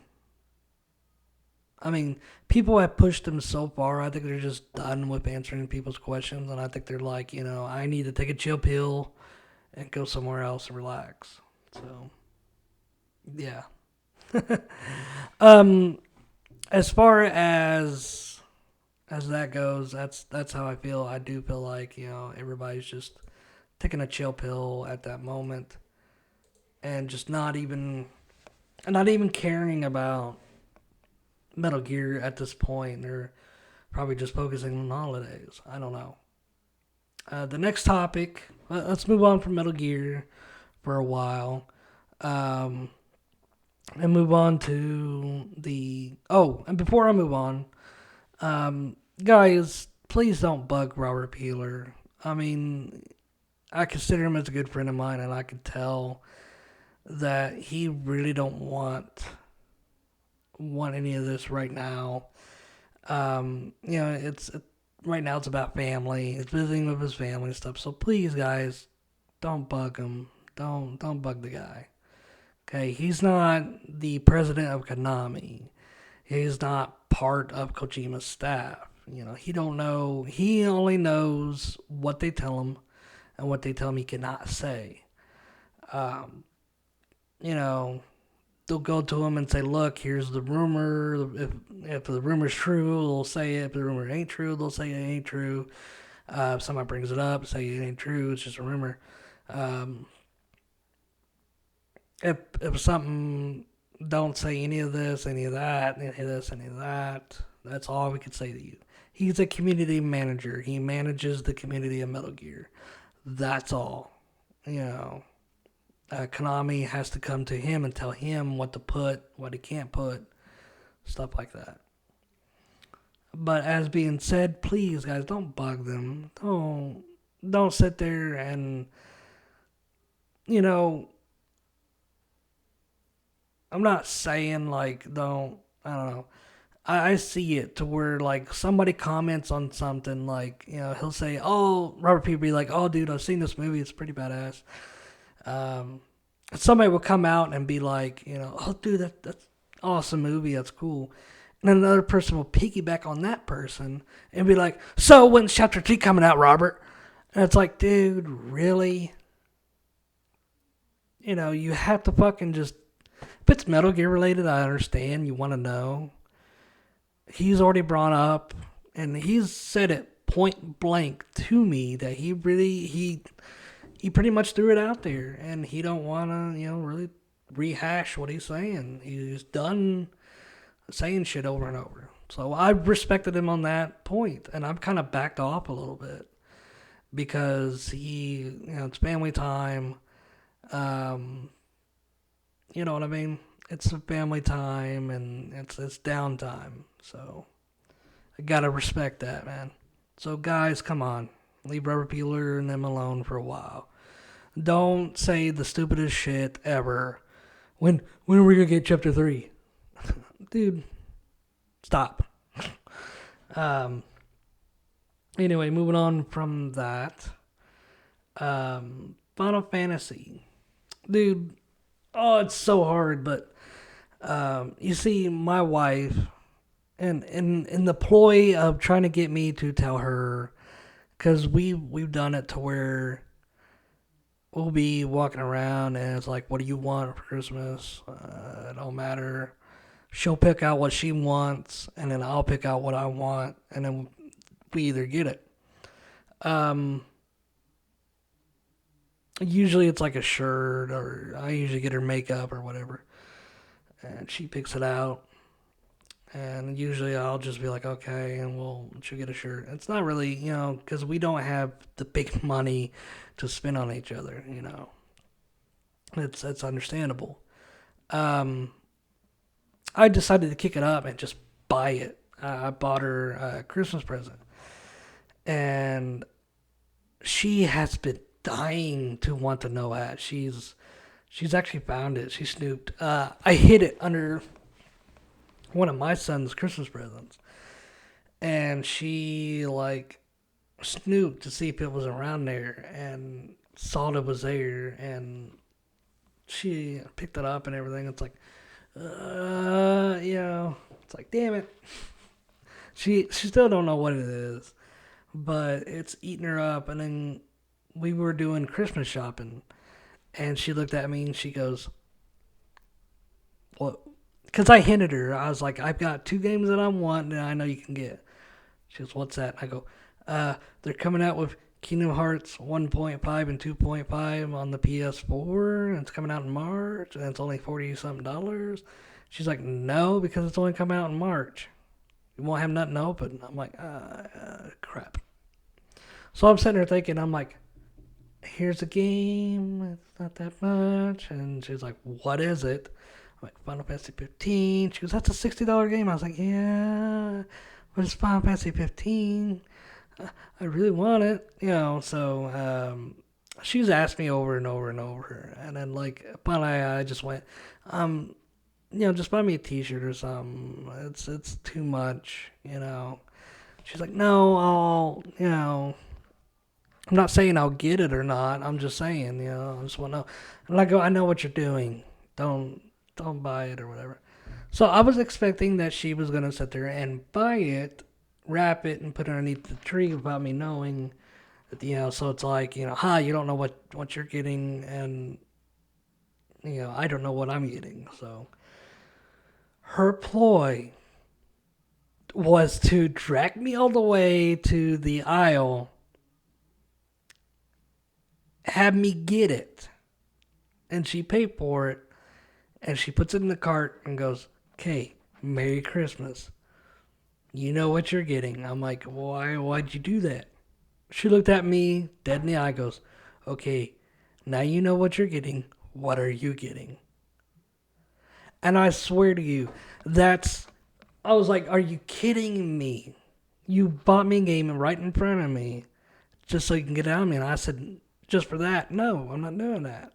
I mean, people have pushed them so far. I think they're just done with answering people's questions, and I think they're like, I need to take a chill pill and go somewhere else and relax. So, yeah. As far as that goes, that's how I feel. I do feel like everybody's just taking a chill pill at that moment, and just not even caring about Metal Gear at this point. They're probably just focusing on the holidays. I don't know. The next topic. Let's move on from Metal Gear for a while, and move on to the. Oh, and before I move on, guys, please don't bug Robert Peeler. I mean, I consider him as a good friend of mine, and I can tell that he really don't want any of this right now. Right now it's about family. It's visiting with his family and stuff. So please, guys, don't bug him. Don't bug the guy. Okay, he's not the president of Konami. He's not part of Kojima's staff. He don't know. He only knows what they tell him and what they tell him he cannot say. They'll go to him and say, look, here's the rumor. If the rumor's true, they'll say it. If the rumor ain't true, they'll say it ain't true. If somebody brings it up, say it ain't true, it's just a rumor. If something, don't say any of this, any of that, any of this, any of that. That's all we could say to you. He's a community manager. He manages the community of Metal Gear. That's all. Konami has to come to him and tell him what to put, what he can't put, stuff like that. But as being said, please, guys, don't bug them. Don't sit there and, I'm not saying, I don't know. I see it to where, somebody comments on something, he'll say, oh, Robert P. be like, oh, dude, I've seen this movie, it's pretty badass. Somebody will come out and be like, oh, dude, that's awesome movie, that's cool. And then another person will piggyback on that person and be like, so when's Chapter 3 coming out, Robert? And it's like, dude, really? You have to fucking just... If it's Metal Gear related, I understand. You want to know. He's already brought up, and he's said it point blank to me that he pretty much threw it out there, and he don't want to, really rehash what he's saying. He's done saying shit over and over. So I respected him on that point, and I've kind of backed off a little bit because it's family time. You know what I mean? It's a family time, and it's downtime. So I gotta respect that, man. So guys, come on, leave Robert Peeler and them alone for a while. Don't say the stupidest shit ever. When are we gonna get Chapter 3? Dude, stop. Anyway, moving on from that. Final Fantasy. Dude, oh, it's so hard, but you see, my wife, and in the ploy of trying to get me to tell her, because we've done it to where we'll be walking around and it's like, what do you want for Christmas? It don't matter. She'll pick out what she wants, and then I'll pick out what I want, and then we either get it. Usually it's like a shirt, or I usually get her makeup or whatever, and she picks it out. And usually I'll just be like, okay, and she'll get a shirt. It's not really, because we don't have the big money to spend on each other, It's understandable. I decided to kick it up and just buy it. I bought her a Christmas present, and she has been dying to want to know that. She's actually found it. She snooped. I hid it under one of my son's Christmas presents, and she like snooped to see if it was around there, and saw it was there, and she picked it up and everything. It's like, it's like, damn it. She still don't know what it is, but it's eating her up. And then we were doing Christmas shopping, and she looked at me and she goes, "What?" Because I hinted her. I was like, "I've got 2 games that I want, and I know you can get." She goes, "What's that?" I go, "They're coming out with Kingdom Hearts 1.5 and 2.5 on the PS4, and it's coming out in March, and it's only $40-something." She's like, "No, because it's only coming out in March. You won't have nothing open." I'm like, crap. So I'm sitting there thinking, I'm like, here's a game, it's not that much. And she's like, what is it? I'm like, Final Fantasy 15. She goes, that's a $60 game. I was like, yeah, but it's Final Fantasy 15. I really want it, so she's asked me over and over and over. And then, like, finally I just went, just buy me a t-shirt or something. It's too much. She's like, no, I'm not saying I'll get it or not. I'm just saying, I just want to know. And I go, I know what you're doing. Don't buy it or whatever. So I was expecting that she was gonna sit there and buy it, wrap it, and put it underneath the tree without me knowing. So it's like, you don't know what you're getting, and I don't know what I'm getting. So her ploy was to drag me all the way to the aisle, have me get it, and she paid for it, and she puts it in the cart and goes, "Okay, Merry Christmas. You know what you're getting." I'm like, why'd you do that? She looked at me dead in the eye, goes, "Okay, now you know what you're getting. What are you getting?" And I swear to you, I was like, are you kidding me? You bought me a game right in front of me just so you can get it out of me. And I said, just for that? No, I'm not doing that.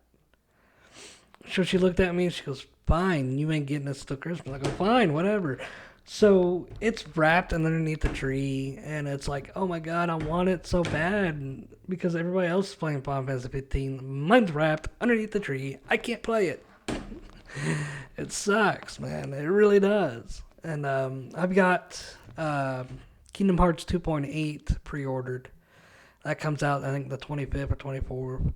So she looked at me and she goes, fine, you ain't getting this till Christmas. I go, fine, whatever. So it's wrapped underneath the tree, and it's like, oh my god, I want it so bad because everybody else is playing Final Fantasy 15. Mine's wrapped underneath the tree. I can't play it. It sucks, man. It really does. And I've got Kingdom Hearts 2.8 pre-ordered. That comes out, I think, the 25th or 24th.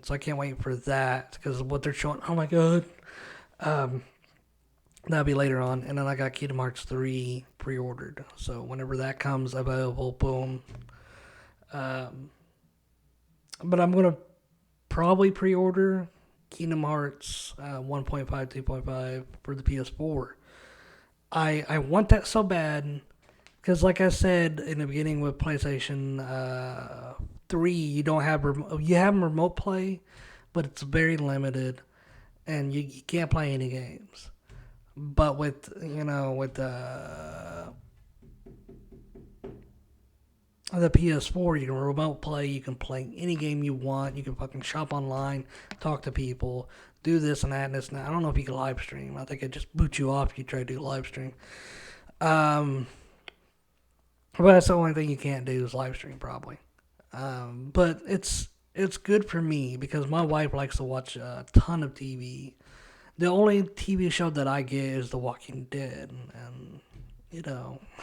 So I can't wait for that because what they're showing. Oh my god. That'll be later on. And then I got Kingdom Hearts 3 pre-ordered. So whenever that comes available, boom. But I'm going to probably pre-order Kingdom Hearts 1.5, 2.5 for the PS4. I want that so bad because, like I said in the beginning with PlayStation 3, you have remote play, but it's very limited, and you can't play any games. But with the PS4, you can remote play. You can play any game you want. You can fucking shop online, talk to people, do this and that and this and that. I don't know if you can live stream. I think it just boots you off if you try to do live stream. But that's the only thing you can't do is live stream probably. But it's good for me because my wife likes to watch a ton of TV. The only TV show that I get is The Walking Dead, and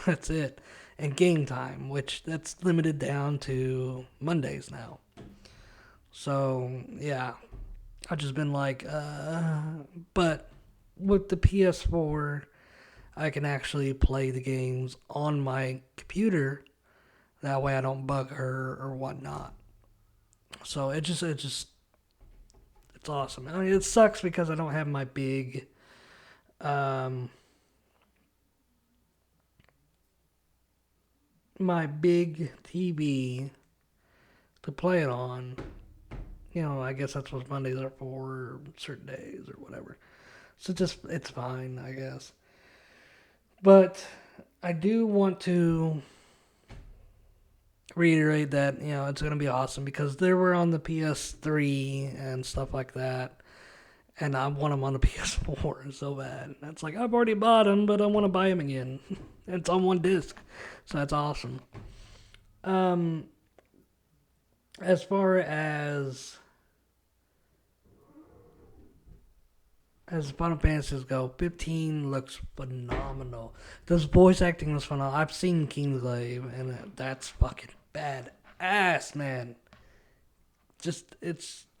that's it. And Game Time, which that's limited down to Mondays now. So yeah, I've just been like, but with the PS4, I can actually play the games on my computer. That way I don't bug her or whatnot. So it's awesome. I mean, it sucks because I don't have my big, TV to play it on. I guess that's what Mondays are for, certain days or whatever. So just, it's fine, I guess. But I do want to reiterate that, it's going to be awesome because they were on the PS3 and stuff like that. And I want them on the PS4 so bad. It's like, I've already bought them, but I want to buy them again. It's on one disc. So that's awesome. As far as Final Fantasies go, 15 looks phenomenal. This voice acting was phenomenal. I've seen Kingsglaive, and that's fucking badass, man. Just,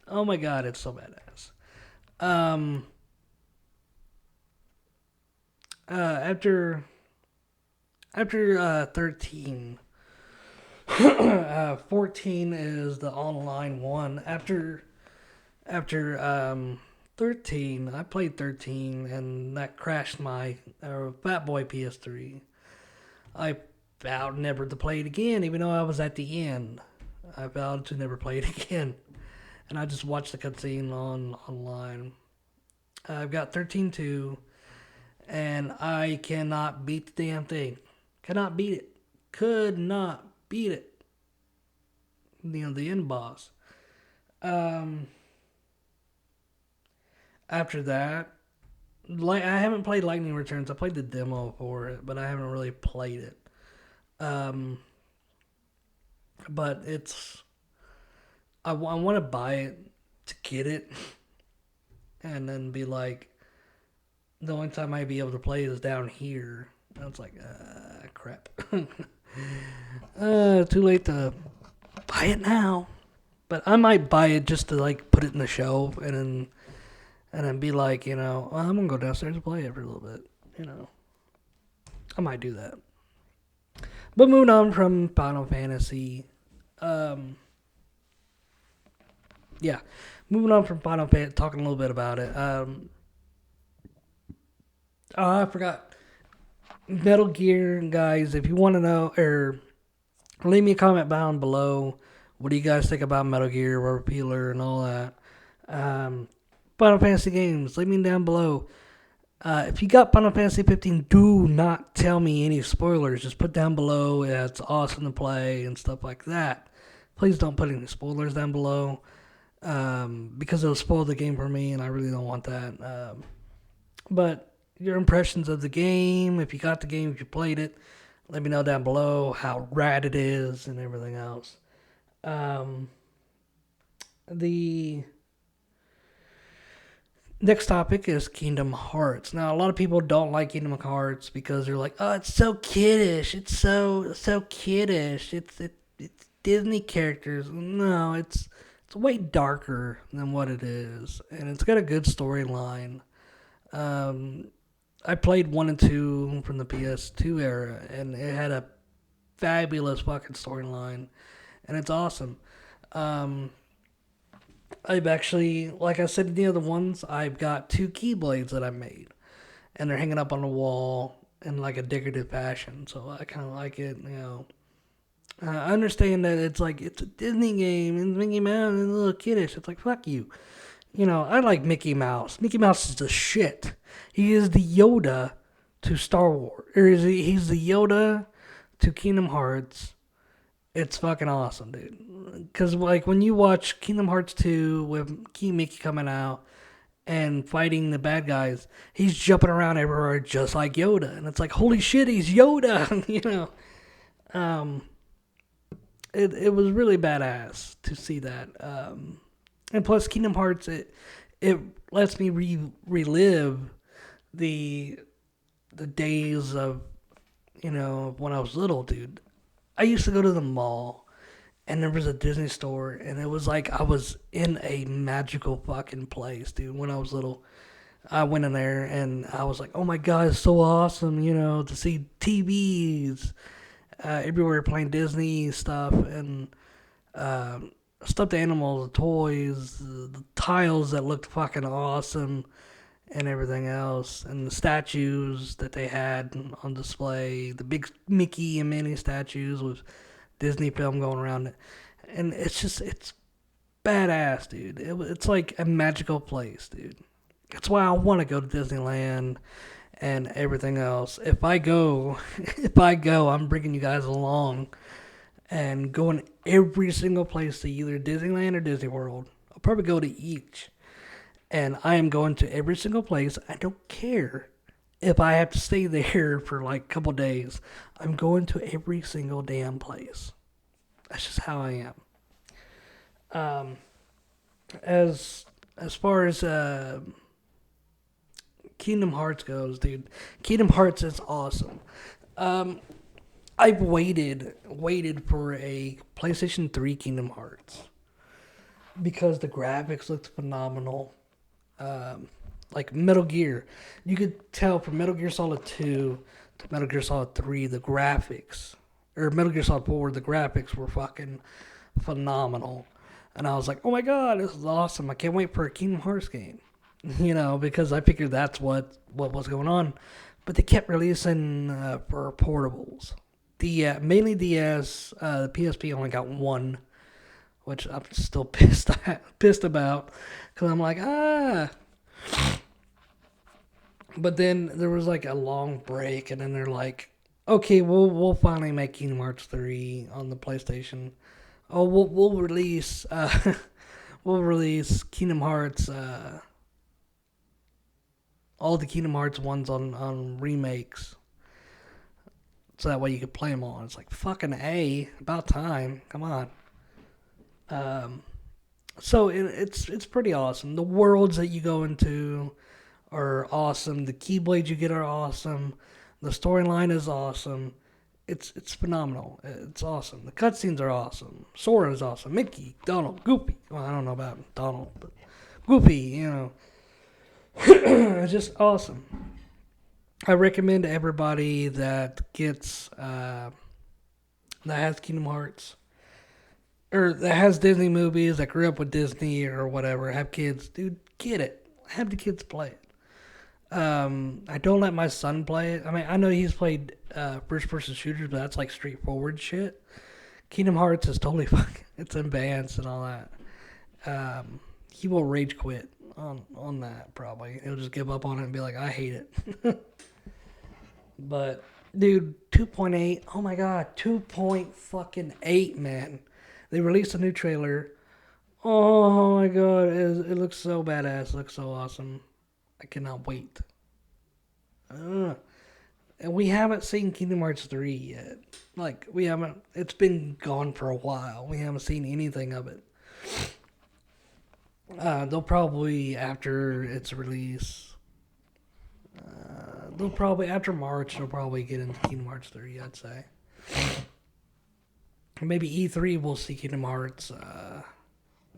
oh my god, it's so badass. After 13, 14 is the online one. After 13, I played 13, and that crashed my Fat Boy PS3. I vowed never to play it again, even though I was at the end. I vowed to never play it again, and I just watched the cutscene online. I've got 13-2, and I cannot beat the damn thing. Cannot beat it. Could not beat it. The end boss. After that, I haven't played Lightning Returns. I played the demo for it, but I haven't really played it. But I want to buy it to get it, and then be like, the only time I'd be able to play is down here. And it's like, crap. Too late to buy it now. But I might buy it just to like put it in the shelf and then be like, I'm gonna go downstairs and play it for a little bit. I might do that. But moving on from Final Fantasy, moving on from Final Fantasy, talking a little bit about it. I forgot. Metal Gear, guys, if you want to know, or leave me a comment down below. What do you guys think about Metal Gear, Rubber Peeler, and all that? Final Fantasy games, leave me down below. If you got Final Fantasy 15, do not tell me any spoilers. Just put down below, it's awesome to play, and stuff like that. Please don't put any spoilers down below, because it'll spoil the game for me, and I really don't want that. But your impressions of the game, if you got the game, if you played it, let me know down below how rad it is and everything else. The next topic is Kingdom Hearts. Now, a lot of people don't like Kingdom Hearts because they're like, "Oh, it's so kiddish. It's so kiddish. It's Disney characters." No, it's way darker than what it is, and it's got a good storyline. I played 1 and 2 from the PS2 era, and it had a fabulous fucking storyline, and it's awesome. I've actually, like I said in the other ones, I've got 2 Keyblades that I made, and they're hanging up on the wall in like a decorative fashion, so I kind of like it, I understand that it's like, it's a Disney game, and Mickey Mouse is a little kiddish. It's like, fuck you. I like Mickey Mouse. Mickey Mouse is the shit. He is the Yoda to Star Wars. He's the Yoda to Kingdom Hearts. It's fucking awesome, dude. Because, like, when you watch Kingdom Hearts 2 with Key Mickey coming out and fighting the bad guys, he's jumping around everywhere just like Yoda. And it's like, holy shit, he's Yoda, It was really badass to see that. And plus, Kingdom Hearts, it lets me relive the days of, when I was little, dude. I used to go to the mall, and there was a Disney store, and it was like I was in a magical fucking place, dude. When I was little, I went in there, and I was like, oh my god, it's so awesome, to see TVs everywhere playing Disney stuff, and stuffed animals, the toys, the tiles that looked fucking awesome, and everything else, and the statues that they had on display, the big Mickey and Minnie statues with Disney film going around it, and it's badass, dude. It's like a magical place, dude. That's why I want to go to Disneyland and everything else. If I go, I'm bringing you guys along and going every single place to either Disneyland or Disney World. I'll probably go to each. And I am going to every single place. I don't care if I have to stay there for like a couple days. I'm going to every single damn place. That's just how I am. As far as Kingdom Hearts goes, dude, Kingdom Hearts is awesome. I've waited for a PlayStation 3 Kingdom Hearts because the graphics looked phenomenal. Like Metal Gear, you could tell from Metal Gear Solid 2 to Metal Gear Solid 3, the graphics, or Metal Gear Solid 4, the graphics were fucking phenomenal. And I was like, oh my god, this is awesome. I can't wait for a Kingdom Hearts game. Because I figured that's what was going on. But they kept releasing for portables. Mainly DS, the PSP only got one, which I'm still pissed about. Because I'm like, But then there was like a long break, and then they're like, okay, we'll finally make Kingdom Hearts 3 on the PlayStation. Oh, we'll release Kingdom Hearts, all the Kingdom Hearts ones on remakes, so that way you could play them all. It's like fucking about time. Come on. So it's pretty awesome. The worlds that you go into are awesome. The Keyblades you get are awesome. The storyline is awesome. It's phenomenal. It's awesome. The cutscenes are awesome. Sora is awesome. Mickey, Donald, Goofy. Well, I don't know about Donald, but Goofy, it's just awesome. I recommend to everybody that gets that has Kingdom Hearts or that has Disney movies, that grew up with Disney or whatever, have kids, dude, get it. Have the kids play it. I don't let my son play it. I mean, I know he's played first-person shooters, but that's like straightforward shit. Kingdom Hearts is totally fucking, it's advanced and all that. He will rage quit on that probably. He'll just give up on it and be like, I hate it. But dude, 2.8. Oh my god, 2.8, man. They released a new trailer. Oh my god, it looks so badass. It looks so awesome. I cannot wait. And we haven't seen Kingdom Hearts 3 yet. Like, we haven't. It's been gone for a while. We haven't seen anything of it. They'll probably, after its release, after March, they'll probably get into Kingdom Hearts 3, I'd say. Maybe E3 will see Kingdom Hearts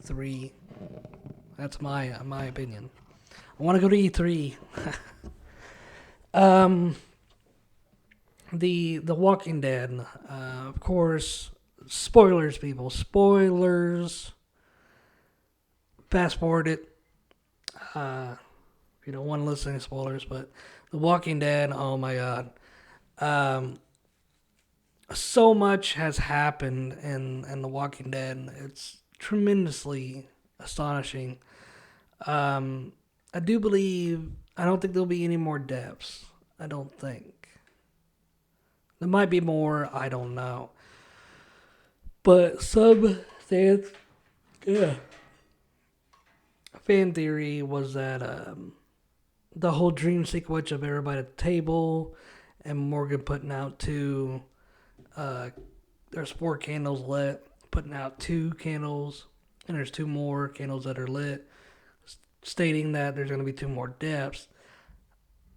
3. That's my opinion. I want to go to E3. The Walking Dead. Of course, spoilers, people. Spoilers. Fast forward it. If you don't want to listen to spoilers, but The Walking Dead. Oh my god. So much has happened in The Walking Dead. It's tremendously astonishing. I do believe, I don't think there'll be any more deaths. I don't think. There might be more, I don't know. But some fan theory was that the whole dream sequence of everybody at the table and Morgan putting out there's 4 candles lit, putting out 2 candles, and there's 2 more candles that are lit, stating that there's going to be 2 more deaths.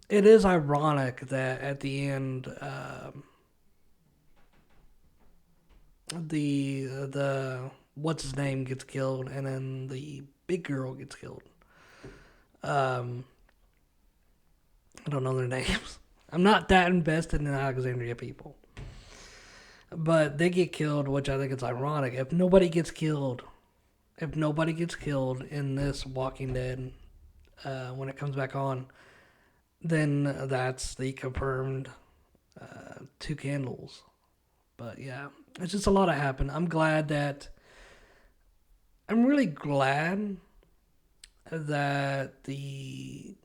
It is ironic that at the end, the what's his name gets killed, and then the big girl gets killed. I don't know their names. I'm not that invested in Alexandria people, but they get killed, which I think is ironic. If nobody gets killed in this Walking Dead, when it comes back on, then that's the confirmed 2 candles. But yeah, it's just a lot of happened. I'm really glad that the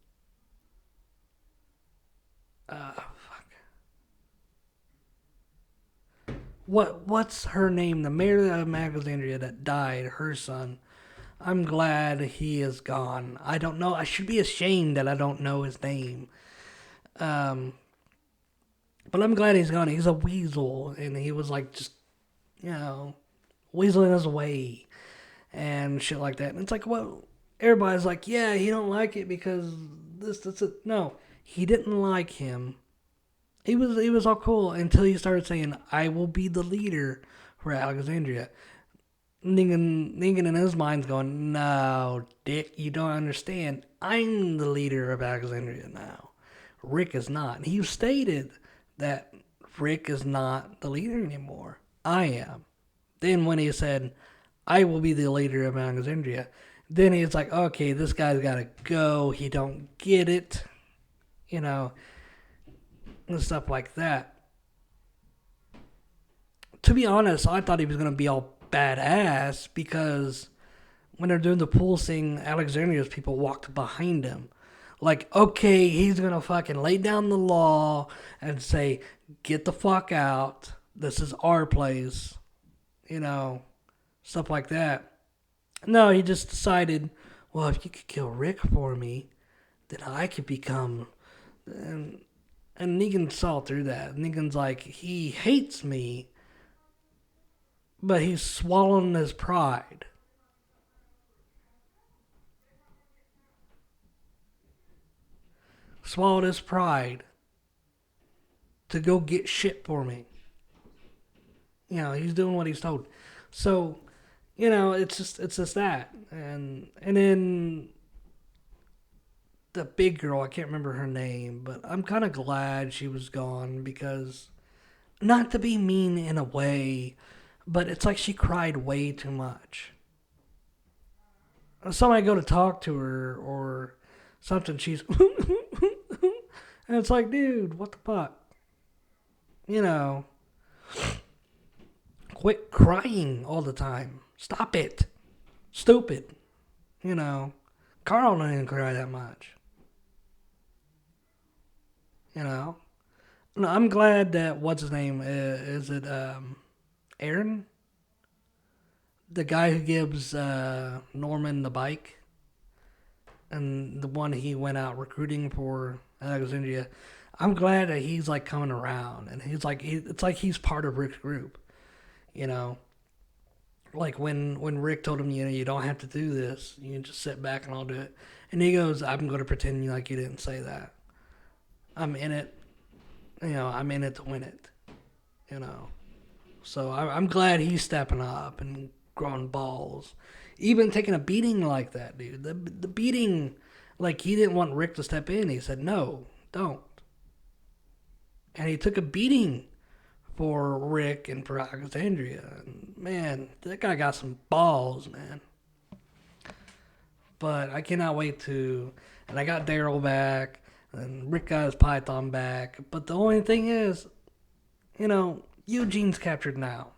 what's her name? The mayor of Alexandria that died, her son. I'm glad he is gone. I don't know. I should be ashamed that I don't know his name. Um, but I'm glad he's gone. He's a weasel, and he was like just, you know, weaseling his way and shit like that. And it's like, well, everybody's like, yeah, he don't like it because this, it. No, he didn't like him. He was all cool until he started saying, "I will be the leader for Alexandria." Negan in his mind's going, "No, Dick, you don't understand. I'm the leader of Alexandria now. Rick is not." He stated that Rick is not the leader anymore. I am. Then when he said, "I will be the leader of Alexandria," then he's like, "Okay, this guy's got to go. He don't get it," you know, and stuff like that. To be honest, I thought he was gonna be all badass because when they're doing the pulsing, Alexandria's people walked behind him. Like, okay, he's gonna fucking lay down the law and say, "Get the fuck out. This is our place." You know, stuff like that. No, he just decided, well, if you could kill Rick for me, then I could become. And Negan saw through that. Negan's like, he hates me, but he's swallowing his pride. Swallowed his pride to go get shit for me. You know, he's doing what he's told. So, you know, it's just that. And then the big girl, I can't remember her name, but I'm kind of glad she was gone because, not to be mean in a way, but it's like she cried way too much. Somebody go to talk to her or something, she's and it's like, dude, what the fuck? You know, quit crying all the time. Stop it. Stupid. You know, Carl didn't cry that much. You know, no, I'm glad that what's his name is it Aaron, the guy who gives Norman the bike, and the one he went out recruiting for Alexandria. I'm glad that he's like coming around, and he's like it's like he's part of Rick's group. You know, like when Rick told him, you know, you don't have to do this. You can just sit back and I'll do it. And he goes, "I'm going to pretend like you didn't say that. I'm in it. You know, I'm in it to win it. You know." So I'm glad he's stepping up and growing balls. Even taking a beating like that, dude. The beating, like he didn't want Rick to step in. He said, "No, don't." And he took a beating for Rick and for Alexandria. And man, that guy got some balls, man. But I cannot wait to. And I got Daryl back, and Rick got his Python back. But the only thing is, you know, Eugene's captured now.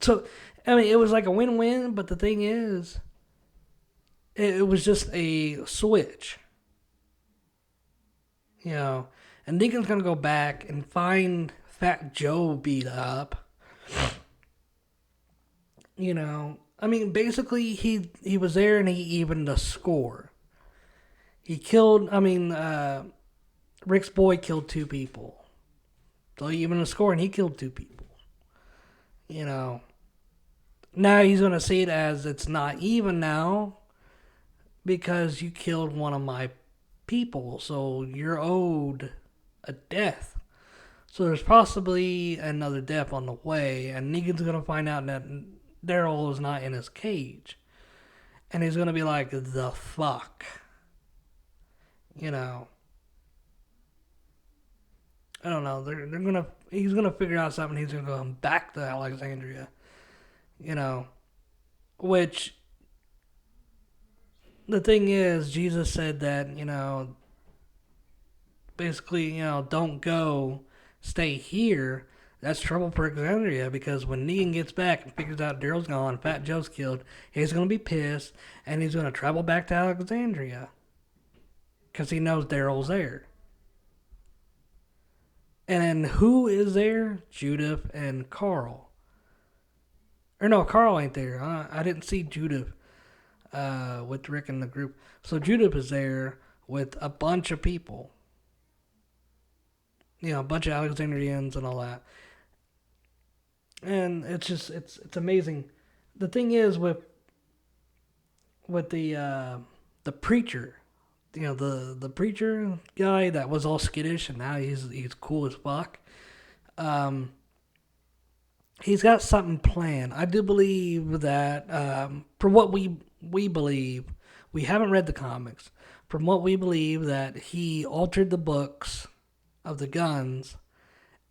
So, I mean, it was like a win-win, but the thing is, it was just a switch. You know, and Negan's going to go back and find Fat Joe beat up. You know, I mean, basically, he was there and he evened the score. He killed, Rick's boy killed 2 people. So he evened the score and he killed 2 people. You know, now he's going to see it as it's not even now because you killed one of my people. So you're owed a death. So there's possibly another death on the way. And Negan's going to find out that Daryl is not in his cage. And he's going to be like, the fuck? You know. I don't know. He's gonna figure out something. He's gonna go back to Alexandria, you know. Which the thing is, Jesus said that, you know, basically, you know, don't go, stay here. That's trouble for Alexandria because when Negan gets back and figures out Daryl's gone, Fat Joe's killed, he's going to be pissed and he's going to travel back to Alexandria because he knows Daryl's there. And then who is there? Judith and Carl. Or no, Carl ain't there. I didn't see Judith with Rick in the group. So Judith is there with a bunch of people. You know, a bunch of Alexandrians and all that. And it's just it's amazing. The thing is with the preacher, you know, the preacher guy that was all skittish and now he's cool as fuck. He's got something planned. I do believe that from what we believe, we haven't read the comics. From what we believe, that he altered the books of the guns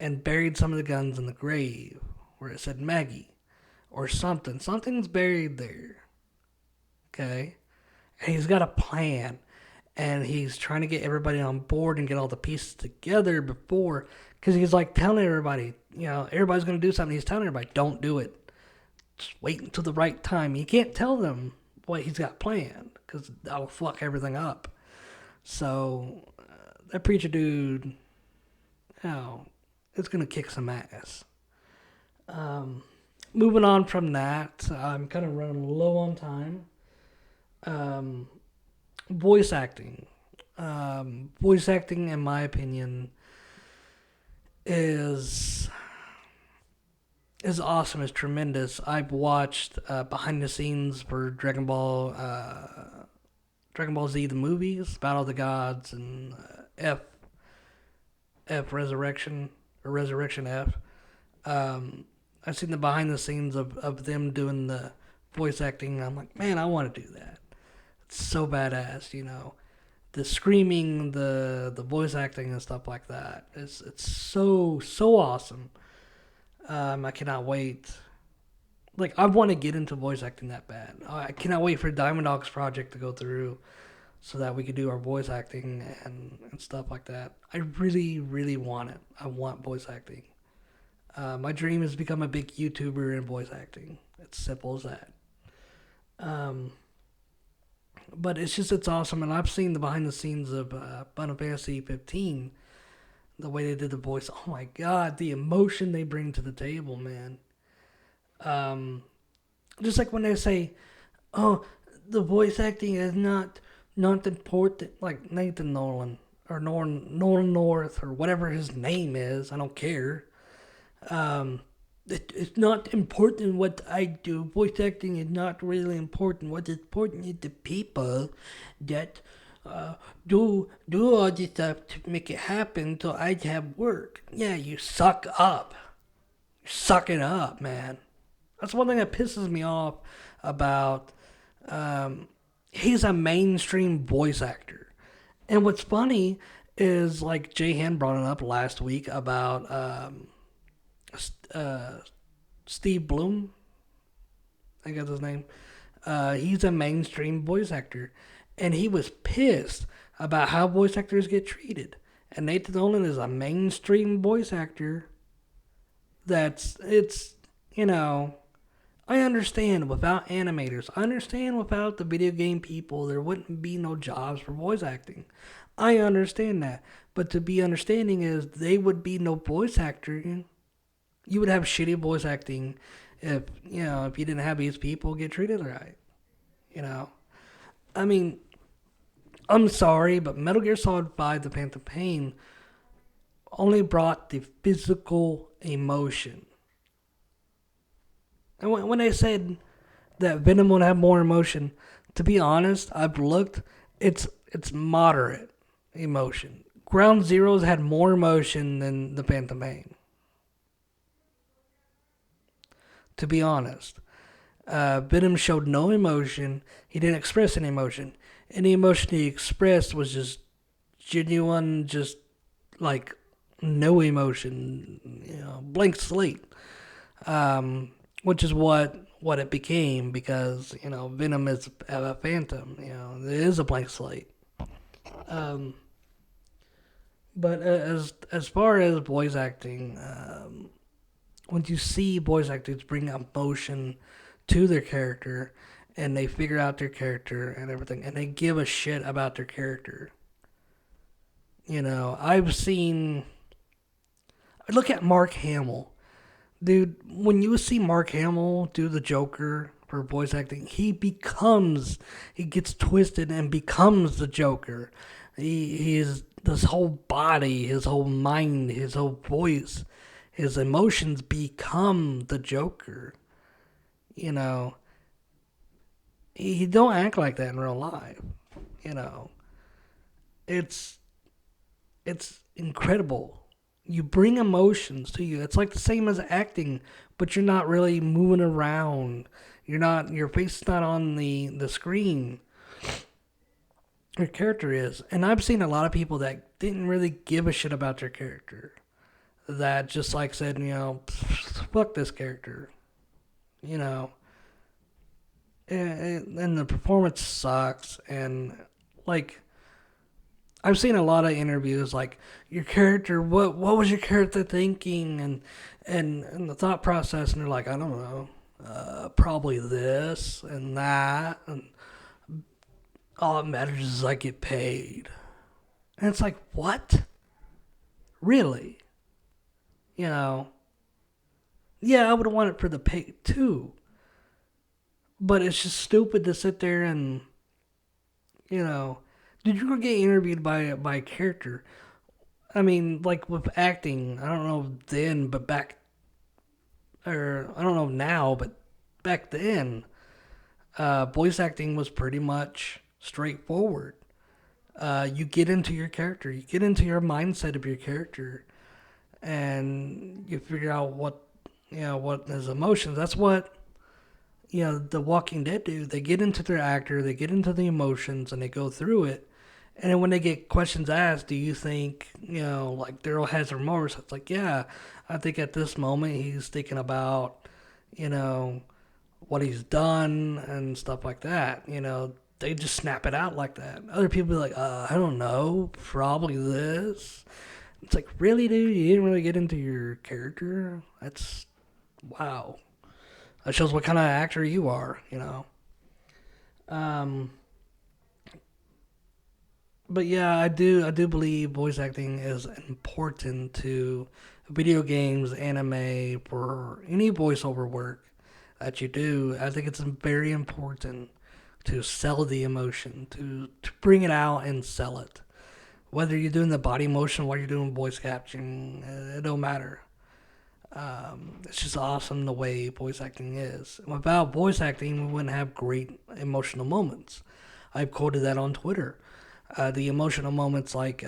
and buried some of the guns in the grave where it said Maggie or something. Something's buried there. Okay? And he's got a plan. And he's trying to get everybody on board and get all the pieces together before. Because he's like telling everybody, you know, everybody's going to do something. He's telling everybody, don't do it. Just wait until the right time. You can't tell them what he's got planned because that'll fuck everything up. So, that preacher dude, it's going to kick some ass. Moving on from that, I'm kind of running low on time. Voice acting. Voice acting, in my opinion, is awesome. Is tremendous. I've watched behind the scenes for Dragon Ball Z, the movies, Battle of the Gods, and F Resurrection, or Resurrection F. I've seen the behind the scenes of them doing the voice acting. I'm like, man, I want to do that. It's so badass, you know. The screaming, the voice acting and stuff like that. It's so awesome. I cannot wait. Like, I want to get into voice acting that bad. I cannot wait for Diamond Dogs project to go through so that we could do our voice acting and stuff like that. I really, really want it. I want voice acting. My dream is to become a big YouTuber in voice acting. It's simple as that. But it's awesome. And I've seen the behind the scenes of Final Fantasy 15. The way they did the voice. Oh my God, the emotion they bring to the table, man. Just like when they say, oh, the voice acting is not important. Like Nathan Nolan or Nolan North or whatever his name is. I don't care. It's not important what I do. Voice acting is not really important. What's important is the people that do all this stuff to make it happen so I have work. Yeah, you suck up. You're sucking up, man. That's one thing that pisses me off about he's a mainstream voice actor. And what's funny is, like Jay Han brought it up last week about Steve Bloom, I guess his name. He's a mainstream voice actor, and he was pissed about how voice actors get treated. And Nathan Nolan is a mainstream voice actor. I understand without animators. I understand without the video game people, there wouldn't be no jobs for voice acting. I understand that. But to be understanding is they would be no voice actor. You would have shitty voice acting if you didn't have these people get treated right. I mean, I'm sorry, but Metal Gear Solid 5: The Phantom Pain only brought the physical emotion. And when they said that Venom would have more emotion, to be honest, I've looked, it's moderate emotion. Ground Zeroes had more emotion than the Phantom Pain. To be honest. Venom showed no emotion. He didn't express any emotion. Any emotion he expressed was just genuine, just like no emotion, blank slate. Which is what it became because, Venom is a phantom. It is a blank slate. But as far as voice acting, when you see voice actors bring emotion to their character, and they figure out their character and everything, and they give a shit about their character. You know, I've seen. Look at Mark Hamill. Dude, when you see Mark Hamill do the Joker for voice acting, he gets twisted and becomes the Joker. He is his whole body, his whole mind, his whole voice, his emotions become the Joker. You know, he don't act like that in real life. You know, it's incredible. You bring emotions to you. It's like the same as acting, but you're not really moving around. Your face is not on the screen. Your character is. And I've seen a lot of people that didn't really give a shit about their character. That just like said, fuck this character. You know. And the performance sucks. And like, I've seen a lot of interviews like your character. What was your character thinking, and the thought process, and they're like, I don't know, probably this and that, and all that matters is I get paid. And it's like, what? Really? You know? Yeah, I would want it for the pay too. But it's just stupid to sit there and, did you get interviewed by a character? I mean, like with acting, I don't know then, but I don't know now, but back then, voice acting was pretty much straightforward. You get into your character, you get into your mindset of your character, and you figure out what his emotions. That's what the Walking Dead do. They get into their actor, they get into the emotions, and they go through it. And then when they get questions asked, do you think, like Daryl has remorse? It's like, yeah, I think at this moment he's thinking about, what he's done and stuff like that. They just snap it out like that. Other people be like, I don't know, probably this. It's like, really, dude? You didn't really get into your character? That's, wow. That shows what kind of actor you are, But yeah, I do believe voice acting is important to video games, anime, for any voiceover work that you do. I think it's very important to sell the emotion, to bring it out and sell it. Whether you're doing the body motion while you're doing voice captioning, it don't matter. It's just awesome the way voice acting is. Without voice acting, we wouldn't have great emotional moments. I've quoted that on Twitter. The emotional moments like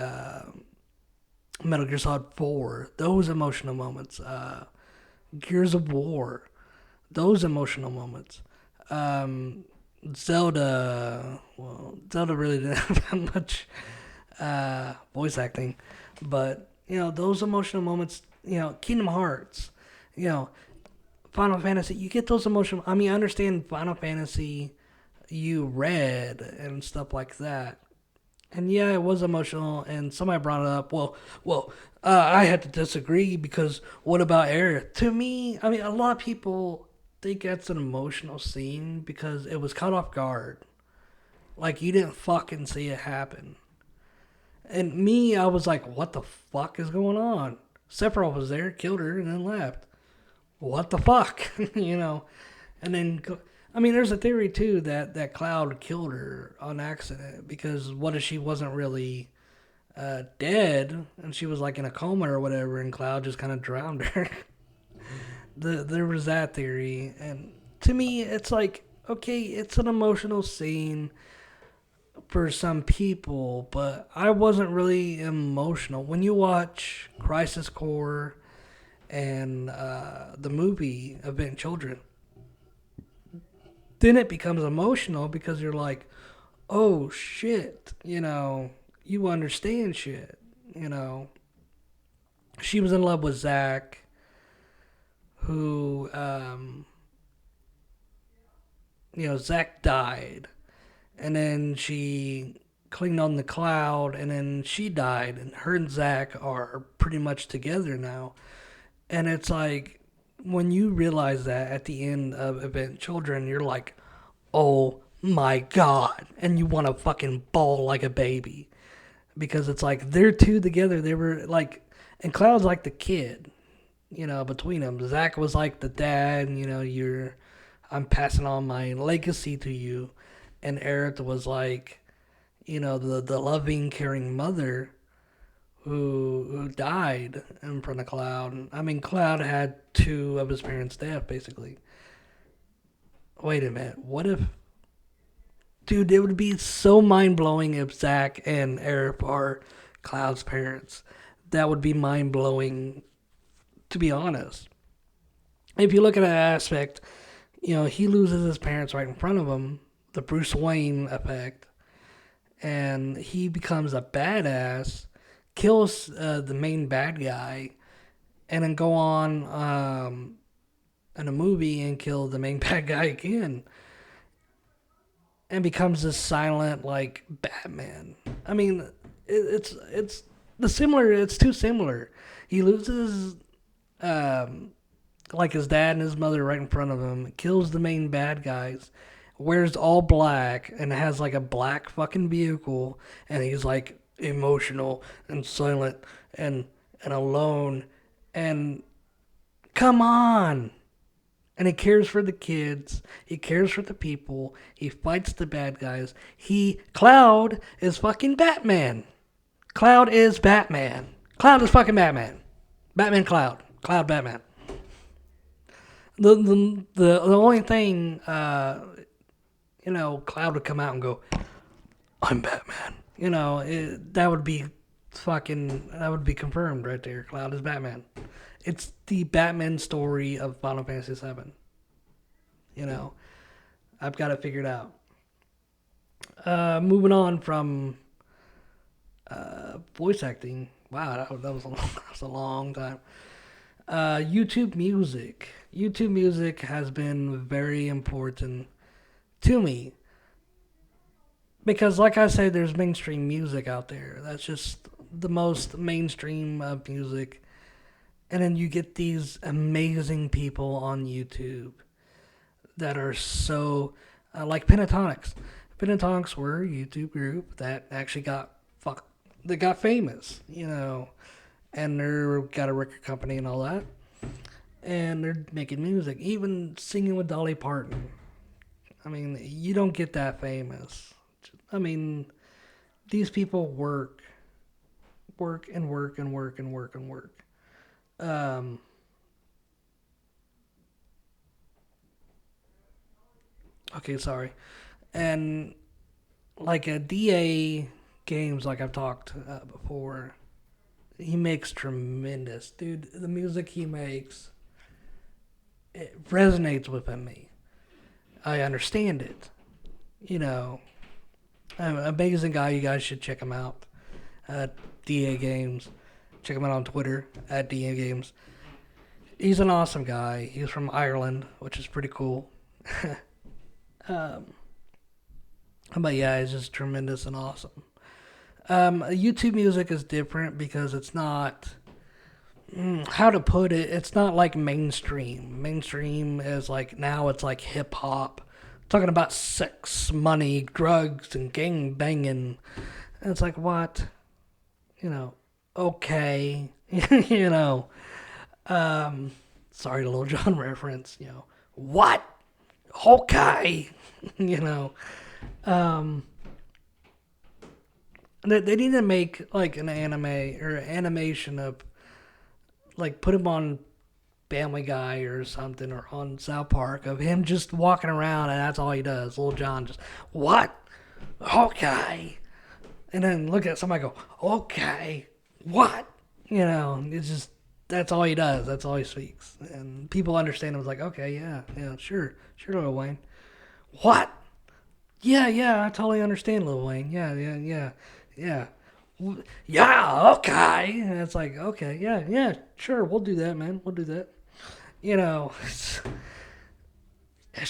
Metal Gear Solid 4, those emotional moments. Gears of War, those emotional moments. Zelda really didn't have that much voice acting, but those emotional moments. Kingdom Hearts, Final Fantasy. You get those emotional. I mean, I understand Final Fantasy. You read and stuff like that. And yeah, it was emotional, and somebody brought it up. I had to disagree because what about Aerith? To me, I mean, a lot of people think that's an emotional scene because it was caught off guard. Like, you didn't fucking see it happen. And me, I was like, what the fuck is going on? Sephiroth was there, killed her, and then left. What the fuck? And then... I mean, there's a theory, too, that Cloud killed her on accident. Because what if she wasn't really dead, and she was, like, in a coma or whatever, and Cloud just kind of drowned her? There was that theory. And to me, it's like, okay, it's an emotional scene for some people, but I wasn't really emotional. When you watch Crisis Core and the movie Event Children, then it becomes emotional because you're like, oh shit, you understand shit, She was in love with Zack, who, Zack died, and then she clinged on the Cloud, and then she died, and her and Zack are pretty much together now, and it's like, when you realize that at the end of Event Children, you're like, oh my god, and you want to fucking bawl like a baby because it's like they're two together. They were like, and Cloud's like the kid, between them. Zach was like the dad, I'm passing on my legacy to you, and Aerith was like, the loving, caring mother who died in front of Cloud. I mean, Cloud had two of his parents dead, basically. Wait a minute. What if, dude? It would be so mind blowing if Zach and Aerith are Cloud's parents. That would be mind blowing, to be honest. If you look at that aspect, he loses his parents right in front of him, the Bruce Wayne effect, and he becomes a badass, kills the main bad guy, and then go on in a movie and kill the main bad guy again, and becomes this silent like Batman. I mean, it's the similar. It's too similar. He loses like his dad and his mother right in front of him, kills the main bad guys, wears all black and has like a black fucking vehicle, and he's like emotional and silent and alone, and come on. And he cares for the kids. He cares for the people. He fights the bad guys. Cloud is fucking Batman. Cloud is Batman. Cloud is fucking Batman. Batman Cloud. Cloud Batman. The only thing, Cloud would come out and go, I'm Batman. That would be confirmed right there. Cloud is Batman. It's the Batman story of Final Fantasy VII. I've got it figured out. Moving on from voice acting. Wow, that was a long time. YouTube Music. YouTube Music has been very important to me. Because, like I said, there's mainstream music out there. That's just the most mainstream of music. And then you get these amazing people on YouTube that are so, like Pentatonics. Pentatonics were a YouTube group that actually got famous, and they're got a record company and all that. And they're making music, even singing with Dolly Parton. I mean, you don't get that famous. I mean, these people work and work and work and work and work. Okay, sorry. And like a DA Games, like I've talked before, he makes tremendous, dude. The music he makes, it resonates within me. I understand it. An amazing guy. You guys should check him out. DA Games. Check him out on Twitter at DA Games. He's an awesome guy. He's from Ireland, which is pretty cool. But yeah, he's just tremendous and awesome. YouTube Music is different because it's not, how to put it, it's not like mainstream. Mainstream is like, now it's like hip hop. Talking about sex, money, drugs, and gang banging. And it's like, what? Okay. Sorry, the Lil Jon reference, what? Okay. They need to make like an anime or animation of, like, put him on Family Guy or something, or on South Park, of him just walking around and that's all he does. Lil Jon just, what? Okay. And then look at somebody go, okay, what? It's just, that's all he does. That's all he speaks. And people understand him. It's like, okay, yeah, sure, Lil Wayne. What? Yeah, I totally understand, Lil Wayne. Yeah. Yeah, okay. And it's like, okay, yeah, sure, we'll do that, man. We'll do that. It's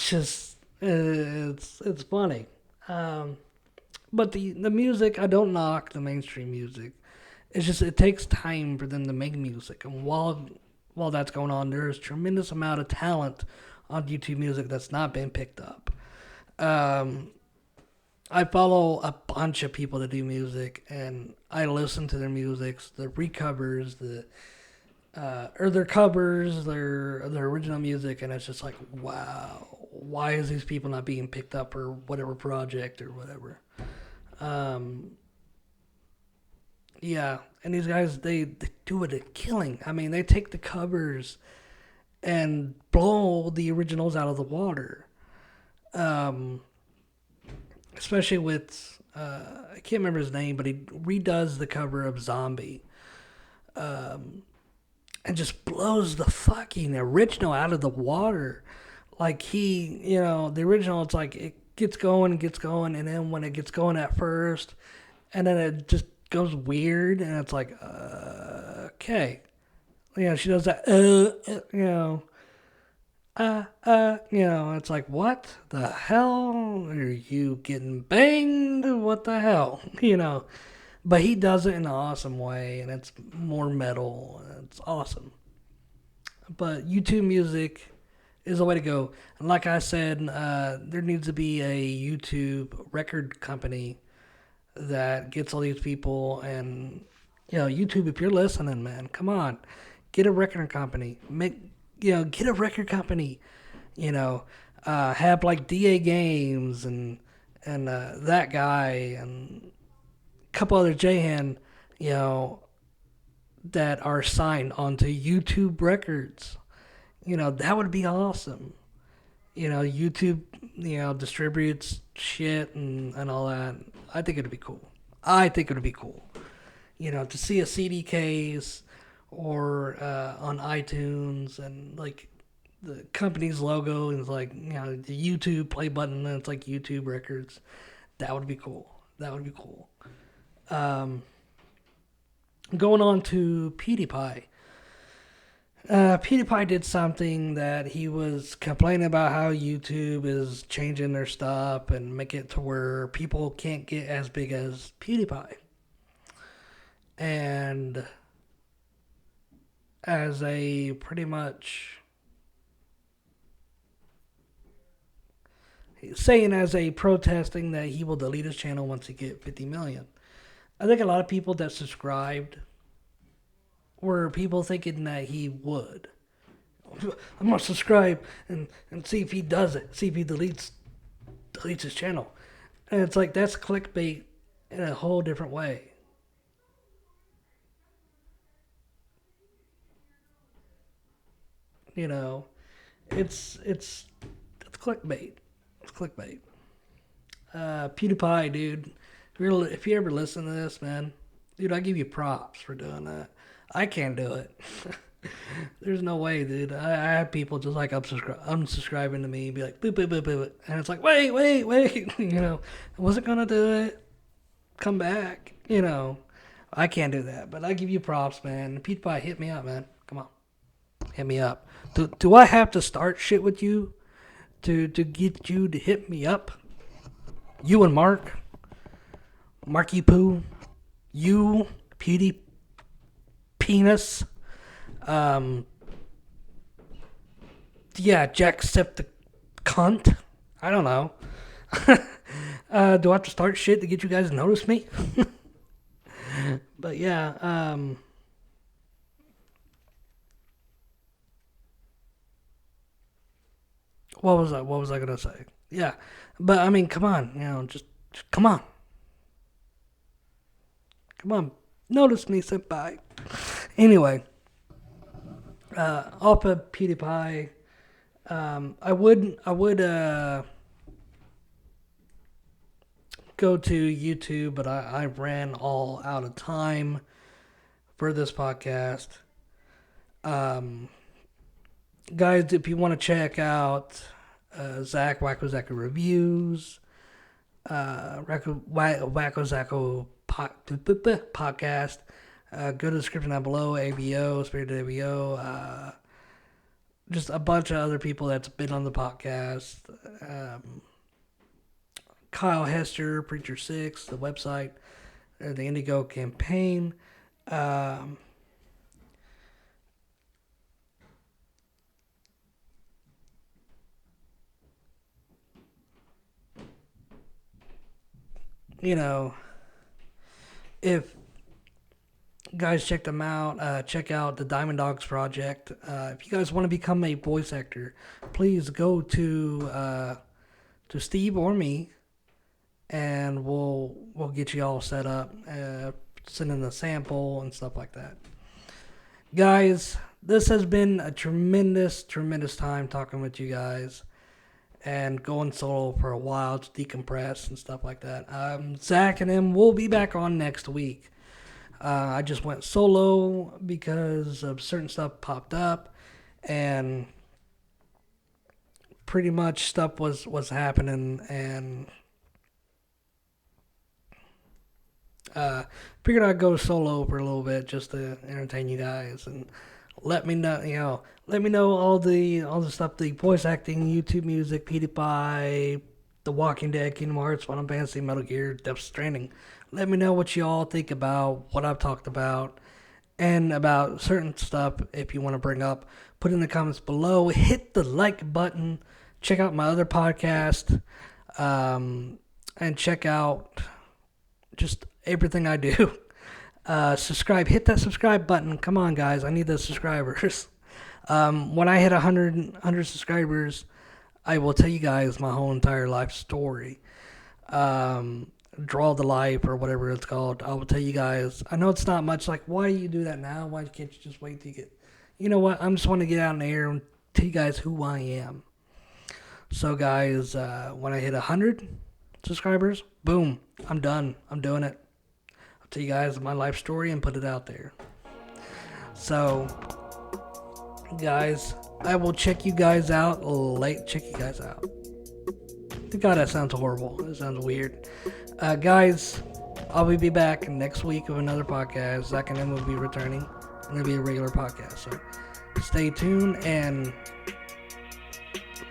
just, it's funny. But the music, I don't knock the mainstream music. It's just, it takes time for them to make music. And while while that's going on, there's tremendous amount of talent on YouTube Music that's not been picked up. I follow a bunch of people that do music, and I listen to their music, the recovers, or their covers, their original music, and it's just like, wow, why is these people not being picked up for whatever project or whatever? Yeah, and these guys, they do it a killing. I mean, they take the covers and blow the originals out of the water. Especially with, I can't remember his name, but he redoes the cover of Zombie. And just blows the fucking original out of the water. Like the original, it's like it gets going, and then when it gets going at first, and then it just goes weird, and it's like, okay. She does that, it's like, what the hell? Are you getting banged? What the hell? But he does it in an awesome way, and it's more metal, and it's awesome. But YouTube Music is the way to go. And like I said, there needs to be a YouTube record company that gets all these people. And YouTube, if you're listening, man, come on, get a record company. Get a record company. Have like DA Games and that guy and a couple other J-Han, that are signed onto YouTube Records. That would be awesome. YouTube, distributes shit and all that. I think it'd be cool. To see a CD case or on iTunes and like the company's logo and it's like, the YouTube play button and it's like YouTube Records. That would be cool. Going on to PewDiePie. PewDiePie did something that he was complaining about how YouTube is changing their stuff and make it to where people can't get as big as PewDiePie. And as a pretty much saying as a protesting that he will delete his channel once he get 50 million. I think a lot of people that subscribed were people thinking that he would. I'm gonna subscribe and see if he does it. See if he deletes his channel. And it's like that's clickbait in a whole different way. It's clickbait. It's clickbait. PewDiePie, dude. If you ever listen to this, man, dude, I give you props for doing that. I can't do it. There's no way, dude. I have people just like unsubscribing to me and be like, boop, boop, boop, boop. And it's like, wait. I wasn't going to do it. Come back. I can't do that. But I give you props, man. PewDiePie, hit me up, man. Come on. Hit me up. Do I have to start shit with you to get you to hit me up? You and Marky Poo, you, Pewdie Penis, Jacksepticeye. I don't know. Do I have to start shit to get you guys to notice me? But yeah, what was I gonna say? Yeah, but I mean, come on, just come on. Come on, notice me, senpai. Anyway, off of PewDiePie, I would go to YouTube, but I ran all out of time for this podcast. Guys, if you want to check out Zach Wacko Zacko Reviews, Wacko Zacko podcast, go to the description down below. ABO, Spirited ABO, just a bunch of other people that's been on the podcast. Kyle Hester, Preacher 6, the website, the Indigo campaign. if guys check them out, check out the Diamond Dogs Project. If you guys want to become a voice actor, please go to Steve or me, and we'll get you all set up, send in a sample and stuff like that. Guys, this has been a tremendous time talking with you guys and going solo for a while to decompress and stuff like that. Zach and him will be back on next week. I just went solo because of certain stuff popped up, and pretty much stuff was happening, and figured I'd go solo for a little bit just to entertain you guys and let me know, all the stuff, the voice acting, YouTube music, PewDiePie, The Walking Dead, Kingdom Hearts, Final Fantasy, Metal Gear, Death Stranding. Let me know what you all think about what I've talked about and about certain stuff. If you want to bring up, put in the comments below. Hit the like button. Check out my other podcast, and check out just everything I do. Subscribe. Hit that subscribe button. Come on, guys. I need the subscribers. When I hit 100 subscribers, I will tell you guys my whole entire life story. Draw the life or whatever it's called. I will tell you guys. I know it's not much. Like, why do you do that now? Why can't you just wait till you get... You know what? I just want to get out in the air and tell you guys who I am. So, guys, when I hit 100 subscribers, boom. I'm done. I'm doing it. I'll tell you guys my life story and put it out there. So, guys, I will check you guys out. Check you guys out. God, that sounds horrible. That sounds weird. Guys, I'll be back next week with another podcast. Zach and Em will be returning. And it'll be a regular podcast. So stay tuned, and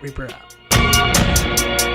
Reaper out.